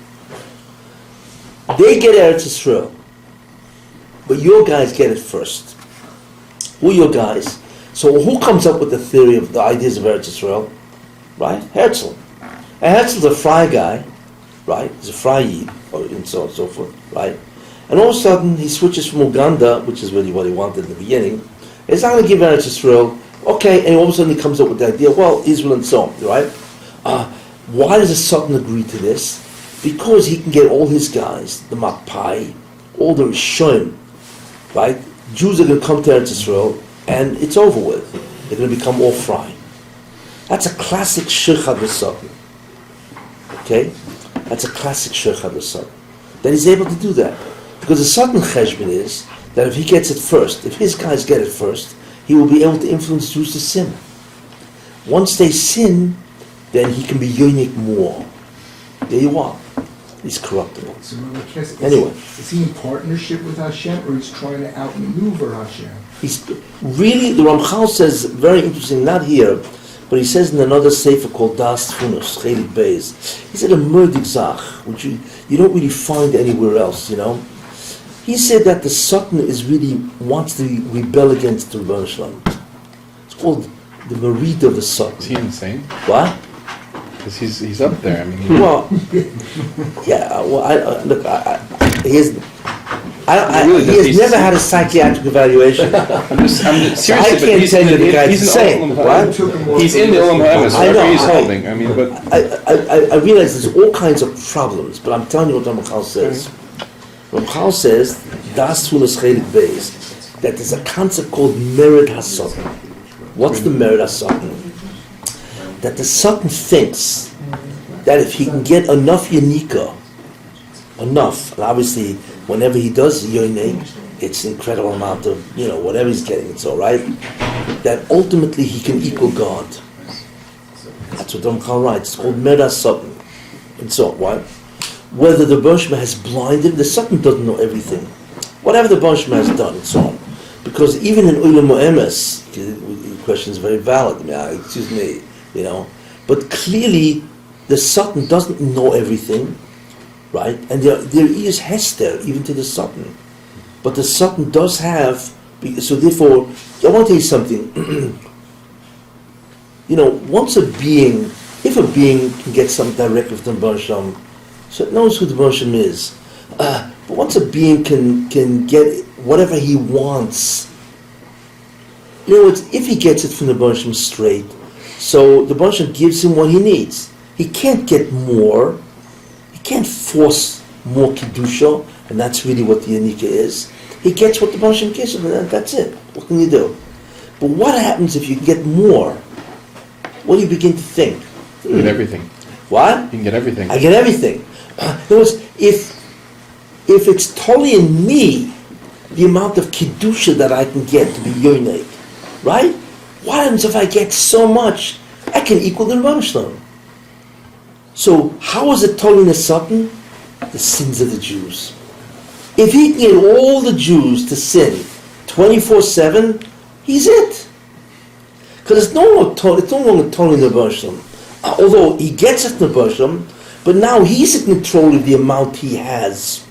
They get Eretz Yisrael, but your guys get it first. Who are your guys? So who comes up with the theory of the ideas of Eretz Yisrael? Right? Herzl. And Herzl's a Fry guy, right? He's a Fry Yid, and so on and so forth, right? And all of a sudden he switches from Uganda, which is really what he wanted in the beginning. He's not going to give Eretz Yisrael. Okay, and all of a sudden he comes up with the idea, well, Israel and so on, right? Why does the Sultan agree to this? Because he can get all his guys, the Mapai, all the Rishonim, right? Jews are going to come to Eretz Yisrael, and it's over with. They're going to become all Fry. That's a classic Shirchad Sultan. Okay? That's a classic Shirchad Sultan. That he's able to do that. Because the Sultan Cheshbon is that if he gets it first, if his guys get it first, he will be able to influence Jews to sin. Once they sin, then he can be unique more. There you are. He's corruptible. So Kessin, Anyway. is he in partnership with Hashem, or he's trying to outmaneuver Hashem? He's really, the Ramchal says, very interesting, not here, but he says in another sefer called Das Tfunus, Chelik Beis, he said a murdig zach, which you don't really find anywhere else, He said that the Sultan wants to rebel against the Rebbe Shalom. It's called the Merida of the Sultan. Is he insane? What? Because he's up there. I mean, Well, yeah. Well, he has never had a psychiatric evaluation. I'm just seriously, I but can't he's tell in you the the guy's he's insane. in the What? He's in the Olam Ha'emes, I know, whatever he's holding. I mean, but I realize there's all kinds of problems, but I'm telling you what Ramchal says. Ramchal says, Das Tfulas Chelik Beis, that there's a concept called Merid HaSatan. What's the Merid HaSatan? That the Sultan thinks that if he can get enough Yanika, and obviously whenever he does Yonei, it's an incredible amount of, whatever he's getting, it's all right, that ultimately he can equal God. That's what Ramchal writes. It's called Merid HaSatan. And so, why? Whether the Baruch Hashem has blinded, the Sultan doesn't know everything. Whatever the Baruch Hashem has done, and so on. Because even in Olam Ha'emes, the question is very valid, excuse me, but clearly the Sultan doesn't know everything, right? And there is Hester, even to the Sultan. But the Sultan does have, so therefore, I want to tell you something. Once if a being can get something directly from the Baruch Hashem, so it knows who the Baruch Hashem is. But once a being can get whatever he wants, if he gets it from the Baruch Hashem straight, so the Baruch Hashem gives him what he needs. He can't get more. He can't force more Kedusha, and that's really what the Yanika is. He gets what the Baruch Hashem gives him, and that's it. What can you do? But what happens if you can get more? What do you begin to think? you get everything. What? You can get everything. I get everything. In other words, if it's totally in me, the amount of Kedusha that I can get to be Yonei, right? What happens if I get so much? I can equal the Rebbe Shalom. So how is it totally Nesatan? The sins of the Jews. If he can get all the Jews to sin 24/7, he's it. Because it's no longer totally the Rebbe Shalom. Although he gets it from the Rebbe Shalom, but now he's in control of the amount he has.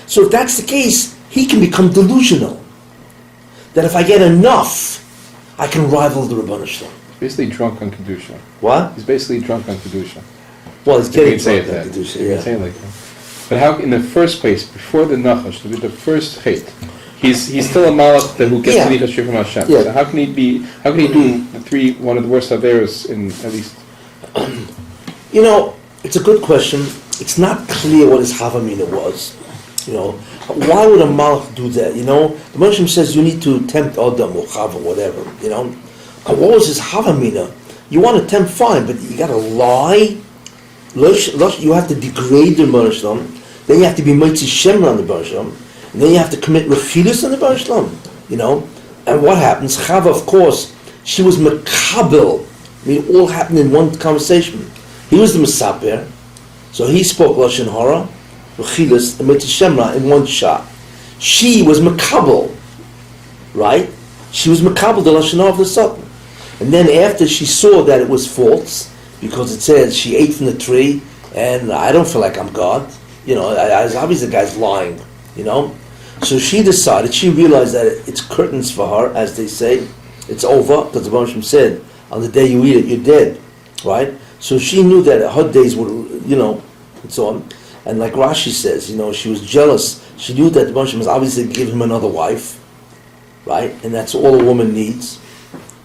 So if that's the case, he can become delusional. That if I get enough, I can rival the Rebbeinu Shalom. Basically drunk on Kedusha. What? He's basically drunk on Kedusha. Well, it's You getting can say it drunk that. on Kedusha, You can yeah. say it like that. But how, in the first place, before the Nachash, the first Chet, he's still a Malach who gets Yeah. to Lichas from Hashem. Yeah. So how can he do one of the worst Averas in, at least? You know, it's a good question. It's not clear what his Havamina was. You know, why would a Malach do that? You know, the Moshe says you need to tempt Adam or Chava, whatever. You know, and what was his Havamina? You want to tempt, fine, but you got to lie. You have to degrade the Rebbeinu Shalom. Then you have to be Moitzi Shemra on the Rebbeinu Shalom. And then you have to commit Refilus on the Rebbeinu Shalom. You know, and what happens? Chava, of course, she was Mekabel. I mean, it all happened in one conversation. He was the Mesaper, so he spoke Lashon Hara, Rechilas, and Moitzi Shemra in one shot. She was Mekabel, right? She was Mekabel, the Lashon Hara of the Satan. And then after she saw that it was false, because it says she ate from the tree, and I don't feel like I'm God. You know, obviously the guy's lying, you know. So she decided, she realized that it's curtains for her, as they say. It's over, because the Rebbeinu said, on the day you eat it, you're dead, right? So she knew that her days were, you know, and so on. And like Rashi says, you know, she was jealous. She knew that the Rebbeinu was obviously give him another wife, right? And that's all a woman needs,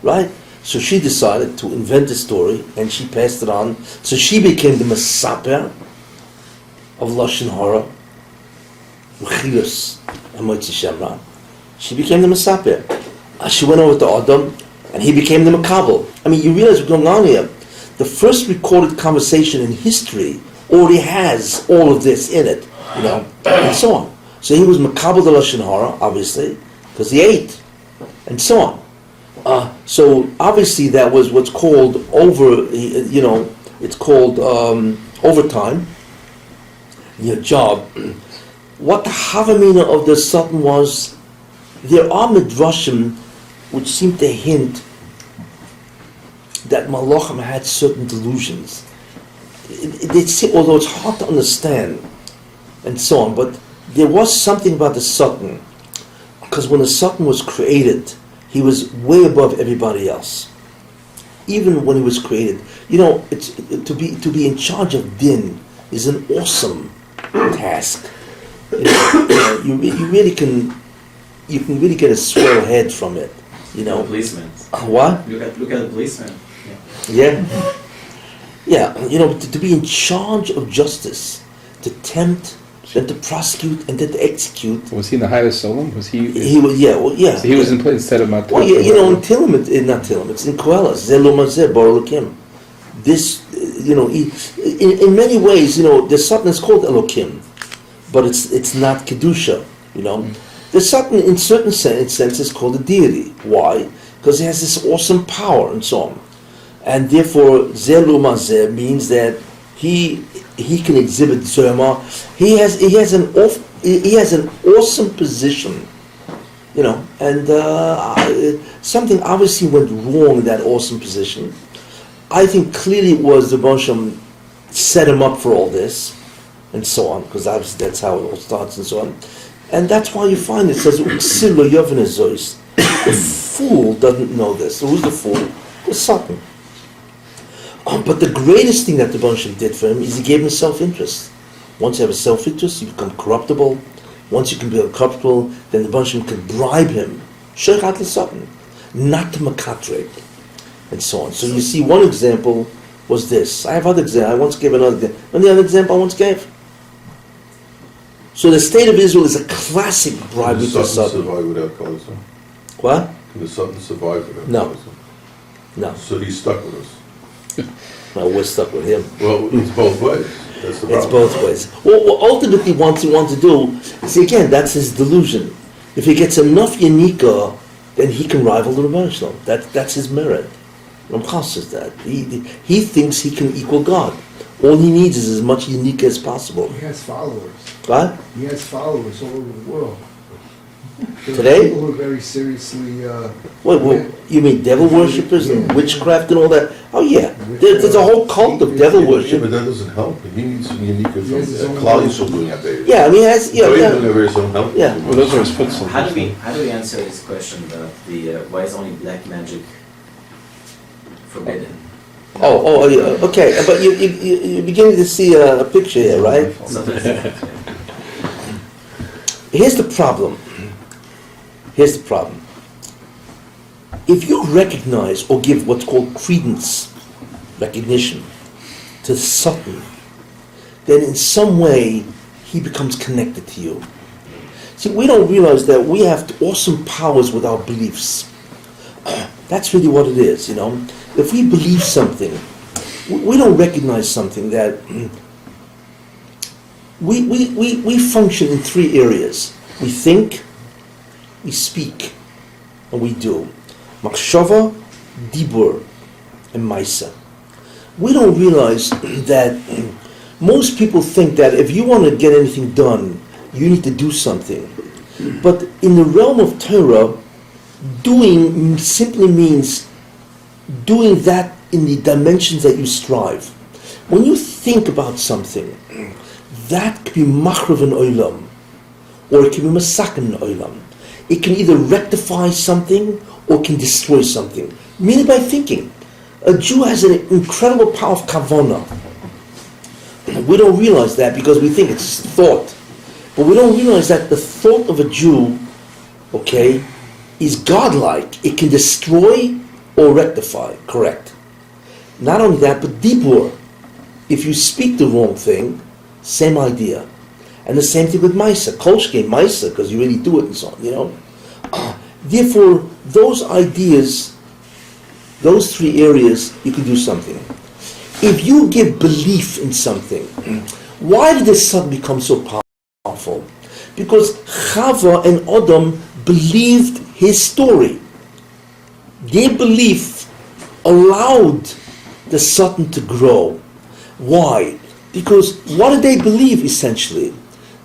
right? So she decided to invent a story, and she passed it on. So she became the Mesaper of Lashon Hara, Rechilas, and Moitzi Shemra. She became the Mesaper. She went over to Adam, and he became the Mekabel. I mean, you realize what's going on here. The first recorded conversation in history already has all of this in it, you know, and so on. So he was Mekabel the Lashon Hara, obviously, because he ate, and so on. So obviously that was what's called it's called overtime in your job. What the Havamina of the Sultan was, there are midrashim which seem to hint that Malachim had certain delusions. Although it's hard to understand and so on, but there was something about the Sultan, because when the Sultan was created, he was way above everybody else. Even when he was created, you know, to be in charge of din is an awesome task. You really can get a swell head from it. You know, policemen. What? Look at the policeman. Yeah. Yeah. You know, to be in charge of justice, to tempt, then to prosecute, and then to execute. Was he in the highest Solom? Was he? He was. Yeah. Well, yeah. So he was in place instead of Matot. Well, you know, in Tillim, not Tillim, it's in Koheles. Zelomazeh Baruch. This, you know, in many ways, you know, there's something that's called Elokim, but it's not Kedusha. You know, there's something in certain sense is called a deity. Why? Because it has this awesome power and so on, and therefore Zelomazeh means that he can exhibit Zerma. He has an awesome position, you know, and something obviously went wrong in that awesome position. I think clearly it was the Bosham set him up for all this, and so on, because obviously that's how it all starts and so on. And that's why you find it says, the fool doesn't know this. So who's the fool? The Satan. But the greatest thing that the Bosham did for him is he gave him self-interest. Once you have a self-interest, you become corruptible. Once you can be corruptible, then the Bosham can bribe him. Sheikhat l'Satan, not to Makatre, and so on. So you see, one example was this. I have other examples. I once gave another example. And the other example I once gave. So the state of Israel is a classic bribery Can to the Satan Satan. survive without Kabalistic? What? Can the Satan survive without No. Kabalistic? No. So he's stuck with us. No, we're stuck with him. Well, it's both ways. That's the It's problem. both ways. Well, what ultimately what he wants to do, see again, that's his delusion. If he gets enough Yanika, then he can rival the Rebbeinu Shalom. That's his merit. Ramchal says that. He thinks he can equal God. All he needs is as much Yanika as possible. He has followers. Right? He has followers all over the world. There are Today? people who are very seriously What, you mean devil worshippers and Yeah. witchcraft and all that? Oh yeah. There's a whole cult of devil Yeah, worship. but that doesn't help. He needs something unique from Yes, it's only- Klal Yisrael doing it. Yeah, I mean, Doing it doesn't help. Yeah. Well, those are his footstool. How do we answer his question about the why is only black magic forbidden? Yeah, okay, but you're beginning to see a picture here, right? Something Here's the problem. If you recognize or give what's called credence, recognition, to Satan, then in some way he becomes connected to you. See, we don't realize that we have awesome powers with our beliefs. That's really what it is, you know. If we believe something, we don't recognize something that we function in three areas. We think, we speak, and we do. Machshava, Dibur, and Maisa. We don't realize that most people think that if you want to get anything done, you need to do something. But in the realm of Torah, doing simply means doing that in the dimensions that you strive. When you think about something, that could be machrav in olam, or it can be masak in olam. It can either rectify something or can destroy something, merely by thinking. A Jew has an incredible power of kavanah. We don't realize that because we think it's thought. But we don't realize that the thought of a Jew, okay, is godlike. It can destroy or rectify, correct. Not only that, but dibur. If you speak the wrong thing, same idea. And the same thing with Maisa. Kolshke, Maisa, because you really do it and so on, you know. Therefore, those ideas, those three areas, you can do something. If you give belief in something, why did this son become so powerful? Because Chava and Adam believed his story. Their belief allowed the Satan to grow. Why? Because what did they believe essentially?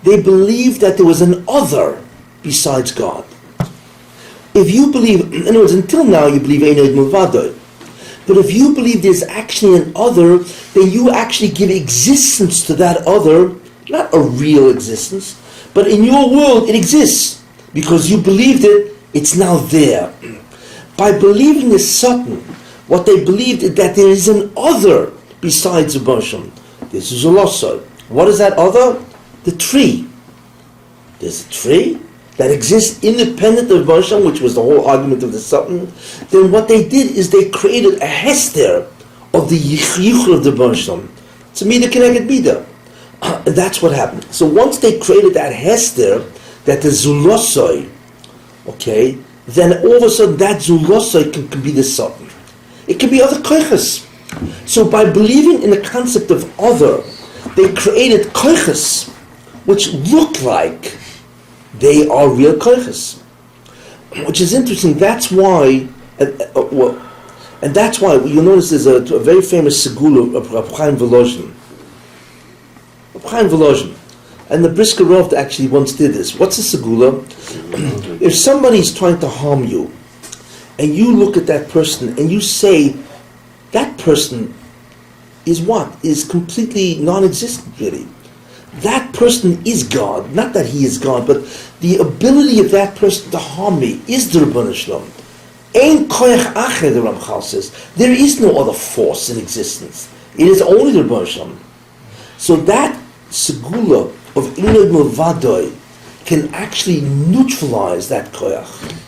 They believed that there was an other besides God. If you believe, in other words, until now you believe Einod Mulvado, but if you believe there's actually an other, then you actually give existence to that other, not a real existence, but in your world it exists. Because you believed it, it's now there. By believing the Satan, what they believed is that there is an other besides Hashem. This is also. What is that other? The tree. There's a tree that exists independent of Hashem, which was the whole argument of the Satan. Then what they did is they created a hester of the yichur of the Hashem. It's a midah connected midah. And that's what happened. So once they created that hester, that the zulosoi, okay, then all of a sudden that zulosoi can be the Satan. It can be other koiches. So by believing in the concept of other, they created koiches which look like they are real koiches. Which is interesting. That's why, and that's why you'll notice there's a very famous segula of Rabbi Chaim Volozhin. Rabbi Chaim Volozhin. And the Brisker Rov actually once did this. What's a segula? If somebody's trying to harm you, and you look at that person and you say, that person is what? Is completely non-existent, really. That person is God. Not that he is God, but the ability of that person to harm me is the Rebbeinu Shalom. Ein koyach acher, the Ramchal says. There is no other force in existence. It is only the Rebbeinu Shalom. So that segula of Inod Milvadoi can actually neutralize that koyach.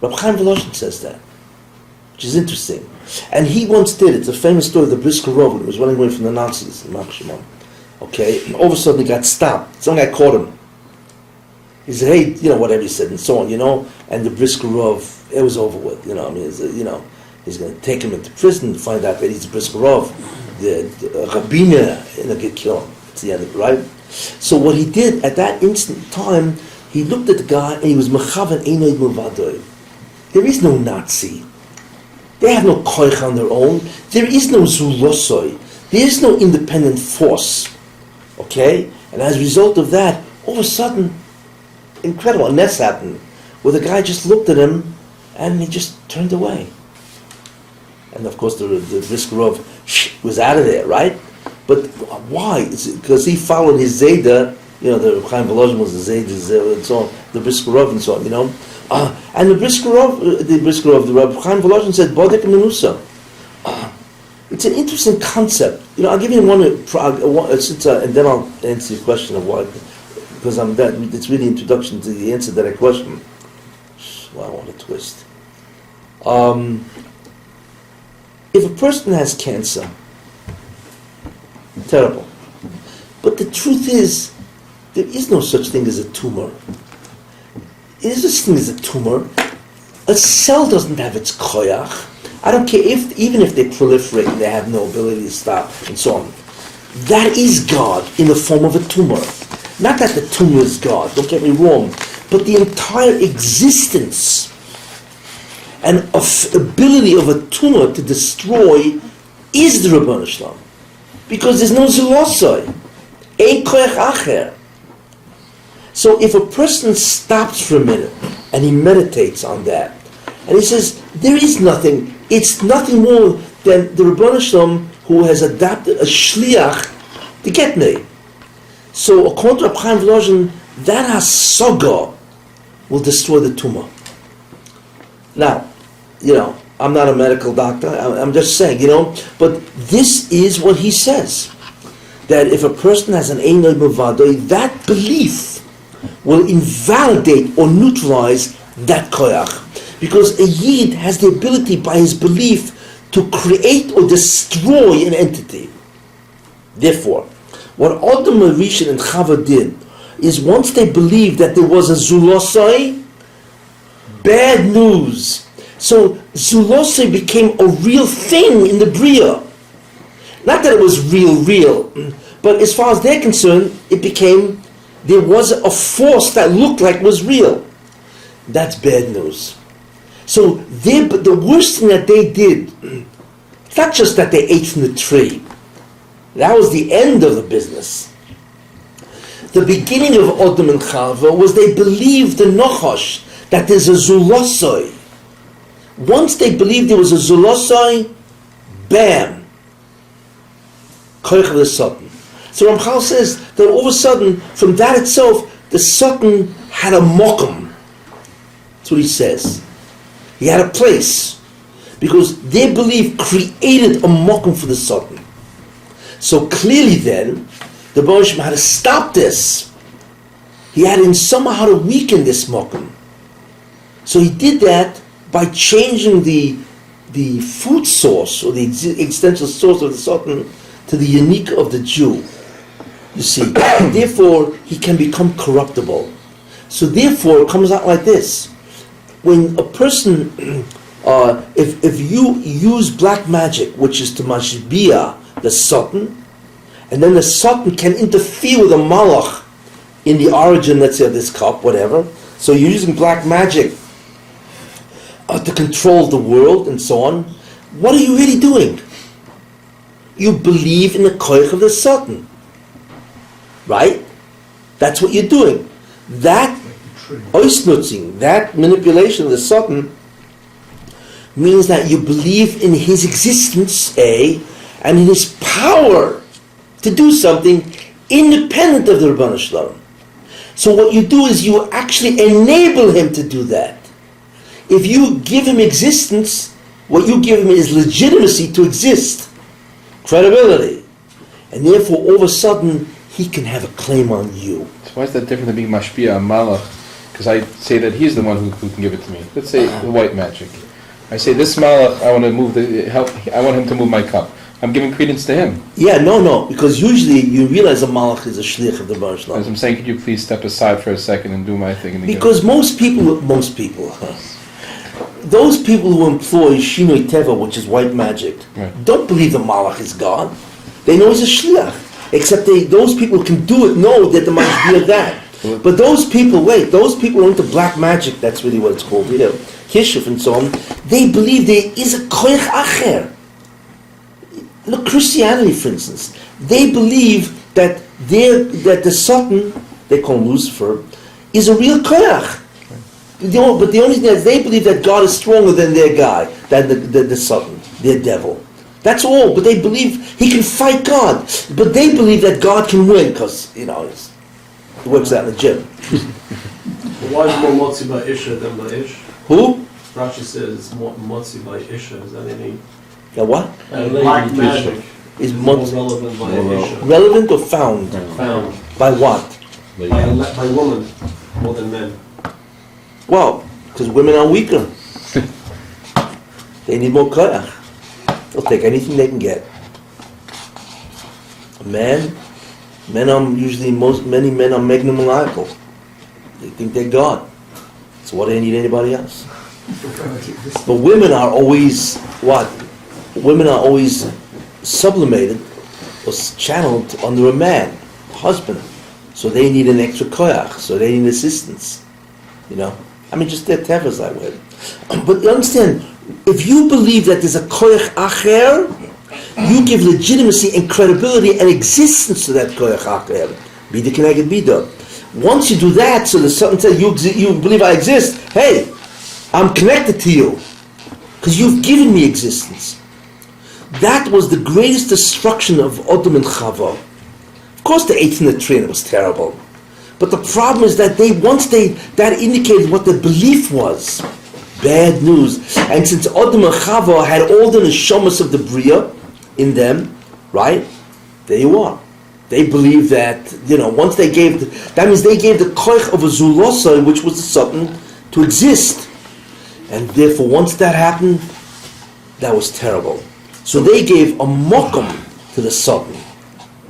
Rabbi Chaim Volozhin says that, which is interesting. And he once did, it's a famous story of the Brisker Rov when he was running away from the Nazis in Mach Shimon. Okay, and all of a sudden he got stopped. Some guy caught him. He said, hey, you know, whatever he said, and so on, you know, and the Brisker Rov, it was over with, you know, I mean, you know, he's going to take him into prison to find out that he's the Brisker Rov. The Rabbi, and get killed. It's the end of it, right? So what he did at that instant time, he looked at the guy and he was mechavan einod milvadoi. There is no Nazi. They have no koich on their own. There is no zulosoi. There is no independent force. Okay? And as a result of that, all of a sudden, incredible, and that's happened, where the guy just looked at him and he just turned away. And of course the Briskerov was out of there, right? But why? Because he followed his Zayda, the Chaim Volozhin was the Zayda and so on, the Briskerov and so on, and the Rabbi Chaim Volozhin said, Bodek Menusa. It's an interesting concept. I'll give you one, and then I'll answer your question of why, because it's really introduction to the answer to that question. Well, I want to twist. If a person has cancer, terrible. But the truth is, there is no such thing as a tumor. There is such thing as a tumor. A cell doesn't have its koyach. I don't care even if they proliferate and they have no ability to stop and so on. That is God in the form of a tumor. Not that the tumor is God, don't get me wrong, but the entire existence and ability of a tumor to destroy is the Ribono Shel Olam. Because there's no zulosai. Ein koyach acher. So if a person stops for a minute and he meditates on that, and he says, there is nothing, it's nothing more than the Ribono Shel Olam who has adopted a shliach to get me. So according to Rabbi Chaim Volozhin, that hasaga will destroy the tumor. Now, I'm not a medical doctor, I'm just saying, but this is what he says. That if a person has an Einay Mavadoi, that belief will invalidate or neutralize that koyach. Because a Yid has the ability by his belief to create or destroy an entity. Therefore, what Adam Rishon and Chava did is once they believed that there was a Zulosai, bad news. So Zulosai became a real thing in the Bria. Not that it was real, but as far as they're concerned, there was a force that looked like was real. That's bad news. So the worst thing that they did, it's not just that they ate from the tree. That was the end of the business. The beginning of Adam and Chava was they believed the Nachash, that there's a Zulosai. Once they believed there was a Zulosai, bam, Koyach of the Satan. So Ramchal says that all of a sudden, from that itself, the Satan had a mokum. That's what he says. He had a place. Because their belief created a mokum for the Satan. So clearly then, the Baruch Shem had to stop this. He had to somehow to weaken this mokum. So he did that by changing the food source, or the existential source of the Satan, to the unique of the Jew. You see, therefore he can become corruptible. So therefore it comes out like this. When a person, if you use black magic, which is to mashbiah the Satan, and then the Satan can interfere with a malach in the origin, let's say, of this cup, whatever. So you're using black magic to control the world and so on. What are you really doing? You believe in the koyach of the Satan. Right? That's what you're doing. That oisnutzing, that manipulation of the Satan, means that you believe in his existence, and in his power to do something independent of the Ribono Shel Olam. So what you do is you actually enable him to do that. If you give him existence, what you give him is legitimacy to exist, credibility, and therefore all of a sudden he can have a claim on you. So why is that different than being mashpia malach? Because I say that he's the one who can give it to me. Let's say the white magic. I say this malach, I want to move I want him to move my cup. I'm giving credence to him. Yeah, no, because usually you realize a malach is a shliach of the Baruch Shalom. As I'm saying, could you please step aside for a second and do my thing? Because most people, those people who employ Shinoi Teva, which is white magic, don't believe the malach is God. They know he's a shliach. Except those people who can do it know that the mashbiach of that. But those people who are into black magic, that's really what it's called, Kishuf and so on, they believe there is a koyach acher. Look, Christianity, for instance, they believe that the Satan, they call him Lucifer, is a real koyach. But the only thing is they believe that God is stronger than their guy, than the Satan. their devil. That's all. But they believe he can fight God. But they believe that God can win because, he works out in the gym. Why is more motzi by Isha than by Ish? Who? Rashi says it's more motzi by Isha. Is that any? Yeah, what? Black magic Is more more relevant by Isha. relevant or found? Found By what? by women more than men. Well, because women are weaker. They need more koyach. They'll take anything they can get. Men are usually many men are magnanimoniacal. They think they're God. So why do they need anybody else? But women are always what? Women are always sublimated or channeled under a man, husband. So they need an extra koyach. So they need assistance. Just their tefas that way. But you understand, if you believe that there's a koyach acher, you give legitimacy and credibility and existence to that koyach acher. Bida keneged bida. Once you do that, so there's something says you believe I exist. Hey, I'm connected to you because you've given me existence. That was the greatest destruction of Adam and Chava. Of course, they ate from the tree and it was terrible. But the problem is that that indicated what their belief was. Bad news. And since Adam and Chava had all the neshamas of the Bria in them, right? There you are. They believe that, once they gave, that means they gave the koich of a zulosai, which was the Satan, to exist. And therefore, once that happened, that was terrible. So they gave a mokum to the Satan.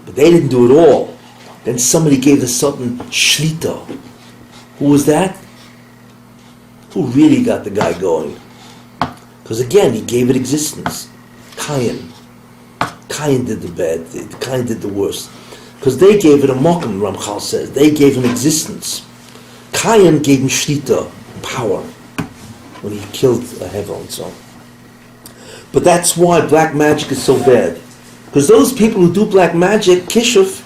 But they didn't do it all. Then somebody gave the Satan shlita. Who was that? Who really got the guy going? Because again, he gave it existence. Cain did the bad thing. Cain did the worst. Because they gave it a mokum, Ramchal says. They gave him existence. Cain gave him shlita, power, when he killed a Hevel and so on. But that's why black magic is so bad. Because those people who do black magic, kishuf,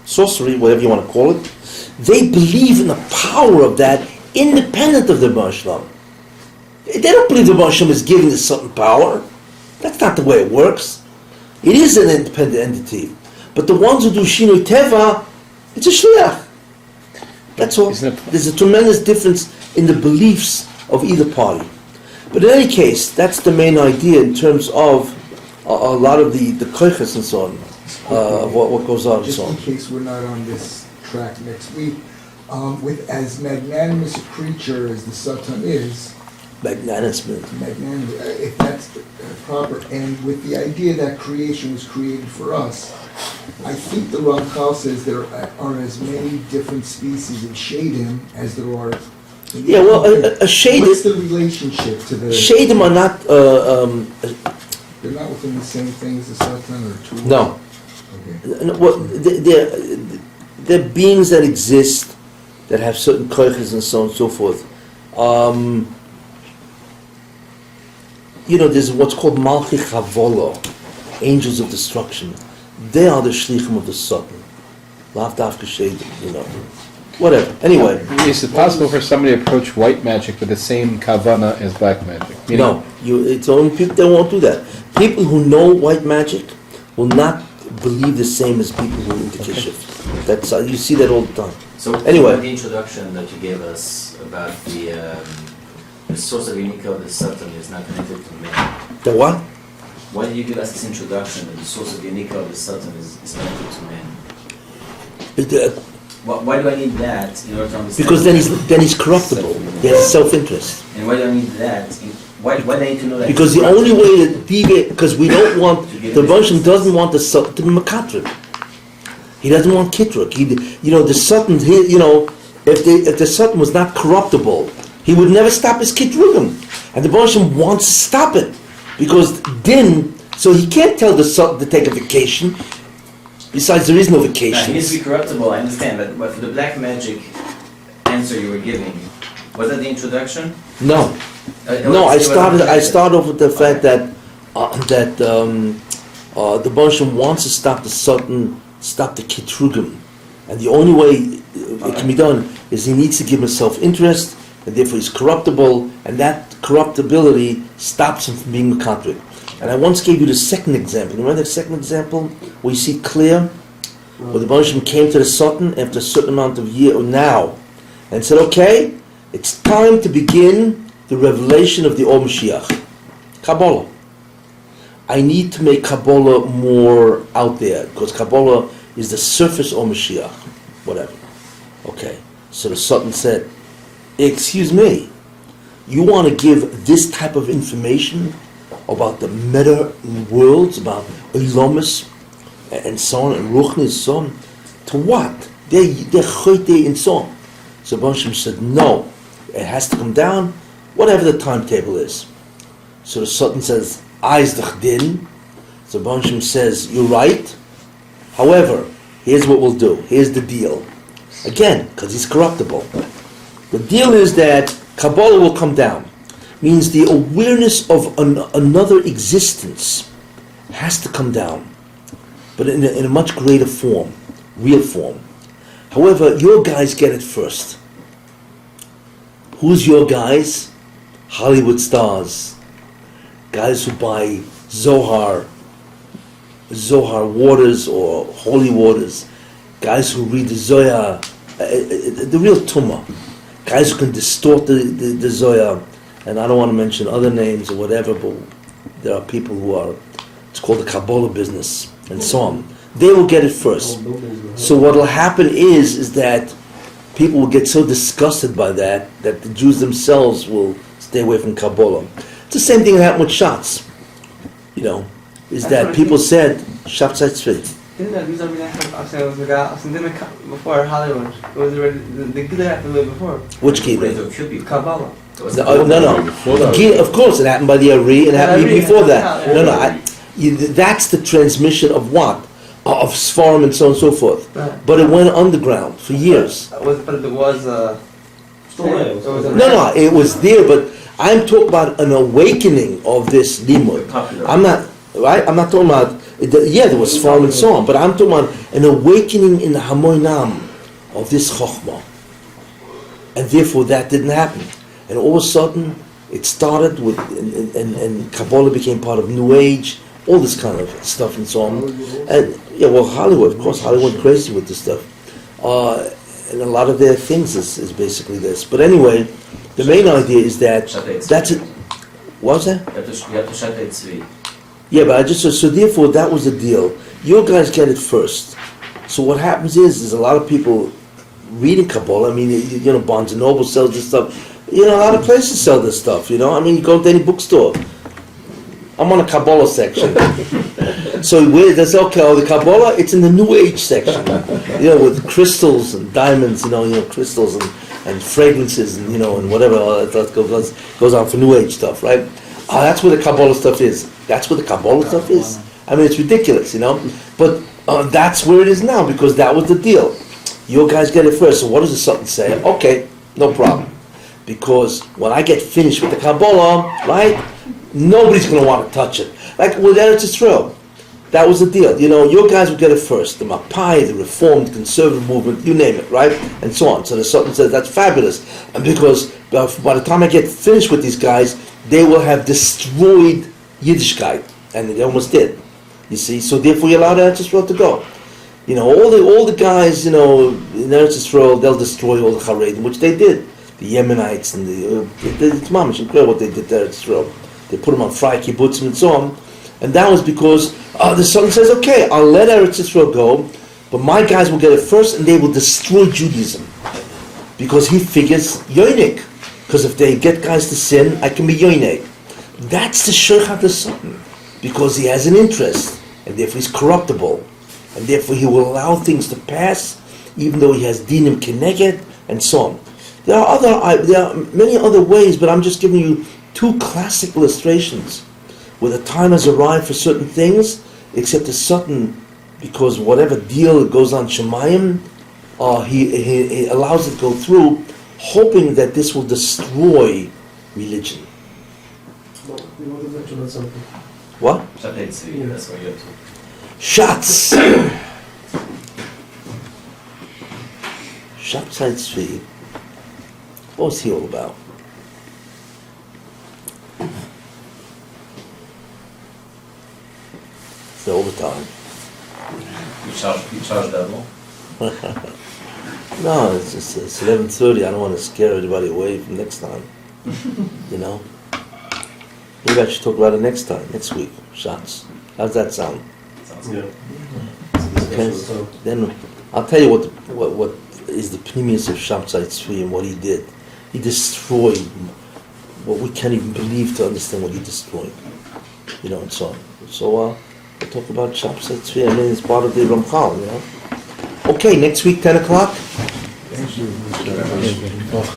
sorcery, whatever you want to call it, they believe in the power of that independent of the Mashlam. They don't believe the Mashlam is giving a certain power. That's not the way it works. It is an independent entity. But the ones who do Shinui Teva, it's a Shliach. That's all. There's a tremendous difference in the beliefs of either party. But in any case, that's the main idea in terms of a lot of the koiches and so on, what goes on and so on. Just in case we're not on this track next week, with as magnanimous a creature as the Satan is, magnanimous, if that's proper, and with the idea that creation was created for us, I think the Ramchal says there are as many different species of shadim as there are. Yeah, well, a shadim. What's the relationship to the shadim? Are not. They're not within the same thing as the Satan or two. No. Okay. Well, they're beings that exist that have certain koiches and so on and so forth. There's what's called Malchi Chavola, angels of destruction. They are the shlichim of the Satan. Lav dafka shadim, Whatever. Anyway. Is it possible for somebody to approach white magic with the same kavana as black magic? No. It's only people that won't do that. People who know white magic will not believe the same as people who are into kishuf. That's you see that all the time. So anyway, the introduction that you gave us about the source of unique of the Satan is not connected to men. The what? Why did you give us this introduction that the source of unique of the Satan is connected to men? Why do I need that in order to understand? Because then he's corruptible. He has self-interest. And why do I need that? Why do I need to know that? Because the only way to deviate, because we don't want, the Moshe doesn't want the Satan to be Makatrik. He doesn't want Kitruk. The Satan, if the Satan was not corruptible, he would never stop his Kitrugim. And the Moshe wants to stop it. Because din, so he can't tell the Satan to take a vacation. Besides, there is no vacation. He needs to be corruptible, I understand, but for the black magic answer you were giving, was that the introduction? No. I started off with the fact that the Moshe wants to stop the Satan, stop the Kitrugim. And the only way it can be done is he needs to give himself interest, and therefore he's corruptible, and that corruptibility stops him from being a Katrik. And I once gave you the second example. Remember the second example where you see clear, where the Baruch came to the Satan after a certain amount of year now, and said, "Okay, it's time to begin the revelation of the Or Mashiach, Kabbalah. I need to make Kabbalah more out there because Kabbalah is the surface Or Mashiach, whatever." Okay, so the Satan said, "Excuse me, you want to give this type of information about the meta worlds, about Ilamis and so on, and Ruchni and so on, to what? They're chote and so on." So Baruch said, "No, it has to come down, whatever the timetable is." So the Sultan says, "Eyes the din." So Baruch says, "You're right. However, here's what we'll do. Here's the deal. Again, because he's corruptible. The deal is that Kabbalah will come down. Means the awareness of another existence has to come down, but in a much greater form, real form. However, your guys get it first. Who's your guys? Hollywood stars. Guys who buy Zohar waters or holy waters. Guys who read the Zohar, the real Tumah. Guys who can distort the Zohar. And I don't want to mention other names or whatever, but there are people who are, it's called the Kabbalah business, and so on. They will get it first. So what will happen is that people will get so disgusted by that the Jews themselves will stay away from Kabbalah. It's the same thing that happened with shots. Is that people said, Shots Tzvi. Didn't that these are really before Hollywood? It was already the good happened way before. Which key? Kabbalah. No. Of course, it happened by the Ari, and it happened before that. That's the transmission of what? Of Sfarim and so on and so forth. Right. But it went underground for years. It was It was there, but I'm talking about an awakening of this limud. I'm not talking about, there was Sfarim and so on, but I'm talking about an awakening in the Hamoinam of this Chokhmah. And therefore that didn't happen. And all of a sudden, it started with, and Kabbalah became part of New Age, all this kind of stuff and so on. And Hollywood, of course, Hollywood went crazy with this stuff. And a lot of their things is basically this. But anyway, the main idea is that, that's it. What was that? You have to shut it tzvi. Yeah, but so therefore that was the deal. You guys get it first. So what happens is a lot of people reading Kabbalah. I mean, Barnes and Noble sells this stuff. A lot of places sell this stuff, you go to any bookstore. I'm on a Kabbalah section. So there's the Kabbalah, it's in the New Age section. With crystals and diamonds, crystals and fragrances and whatever that goes on for New Age stuff, right? That's where the Kabbalah stuff is. That's where the Kabbalah stuff is. I mean, it's ridiculous, But that's where it is now, because that was the deal. You guys get it first. So what does the Sultan say? Okay, no problem. Because when I get finished with the Kabbalah, right, nobody's going to want to touch it. Like with Eretz Yisrael, that was the deal. Your guys would get it first. The Mapai, the Reformed, Conservative movement, you name it, right? And so on. So the Sultan says, that's fabulous. And because by the time I get finished with these guys, they will have destroyed Yiddishkeit. And they almost did. You see? So therefore you're allowed Eretz Yisrael to go. All the guys, in Eretz Yisrael, they'll destroy all the Haredim, which they did. The Yemenites and it's mamish incredible what they did there at Israel. They put them on fry kibbutzim and so on. And that was because the Sultan says, okay, I'll let Eretz Yisrael go, but my guys will get it first and they will destroy Judaism. Because he figures yoinik. Because if they get guys to sin, I can be yoinik. That's the Shirchat the Sultan. Because he has an interest, and therefore he's corruptible. And therefore he will allow things to pass, even though he has dinim keneged, and so on. There are many other ways, but I'm just giving you two classic illustrations where the time has arrived for certain things, except a Satan, because whatever deal goes on Shemayim, he allows it to go through, hoping that this will destroy religion. What? That's what you have to. Shots! Shots Tzvi. What was he all about? the overtime. You charge double? No, it's 11:30. I don't want to scare everybody away from next time. You know. Maybe I should talk about it next time, next week. Shots. How's that sound? Sounds Yeah. good. Okay. Then I'll tell you what is the premise of Shabtai Tzvi and what he did. He destroyed what we can't even believe to understand what he destroyed. You know, and so on. So we'll talk about Shabtai Tzvi. I mean, it's part of the Ramchal, you know. Okay, next week, 10 o'clock. Thank you.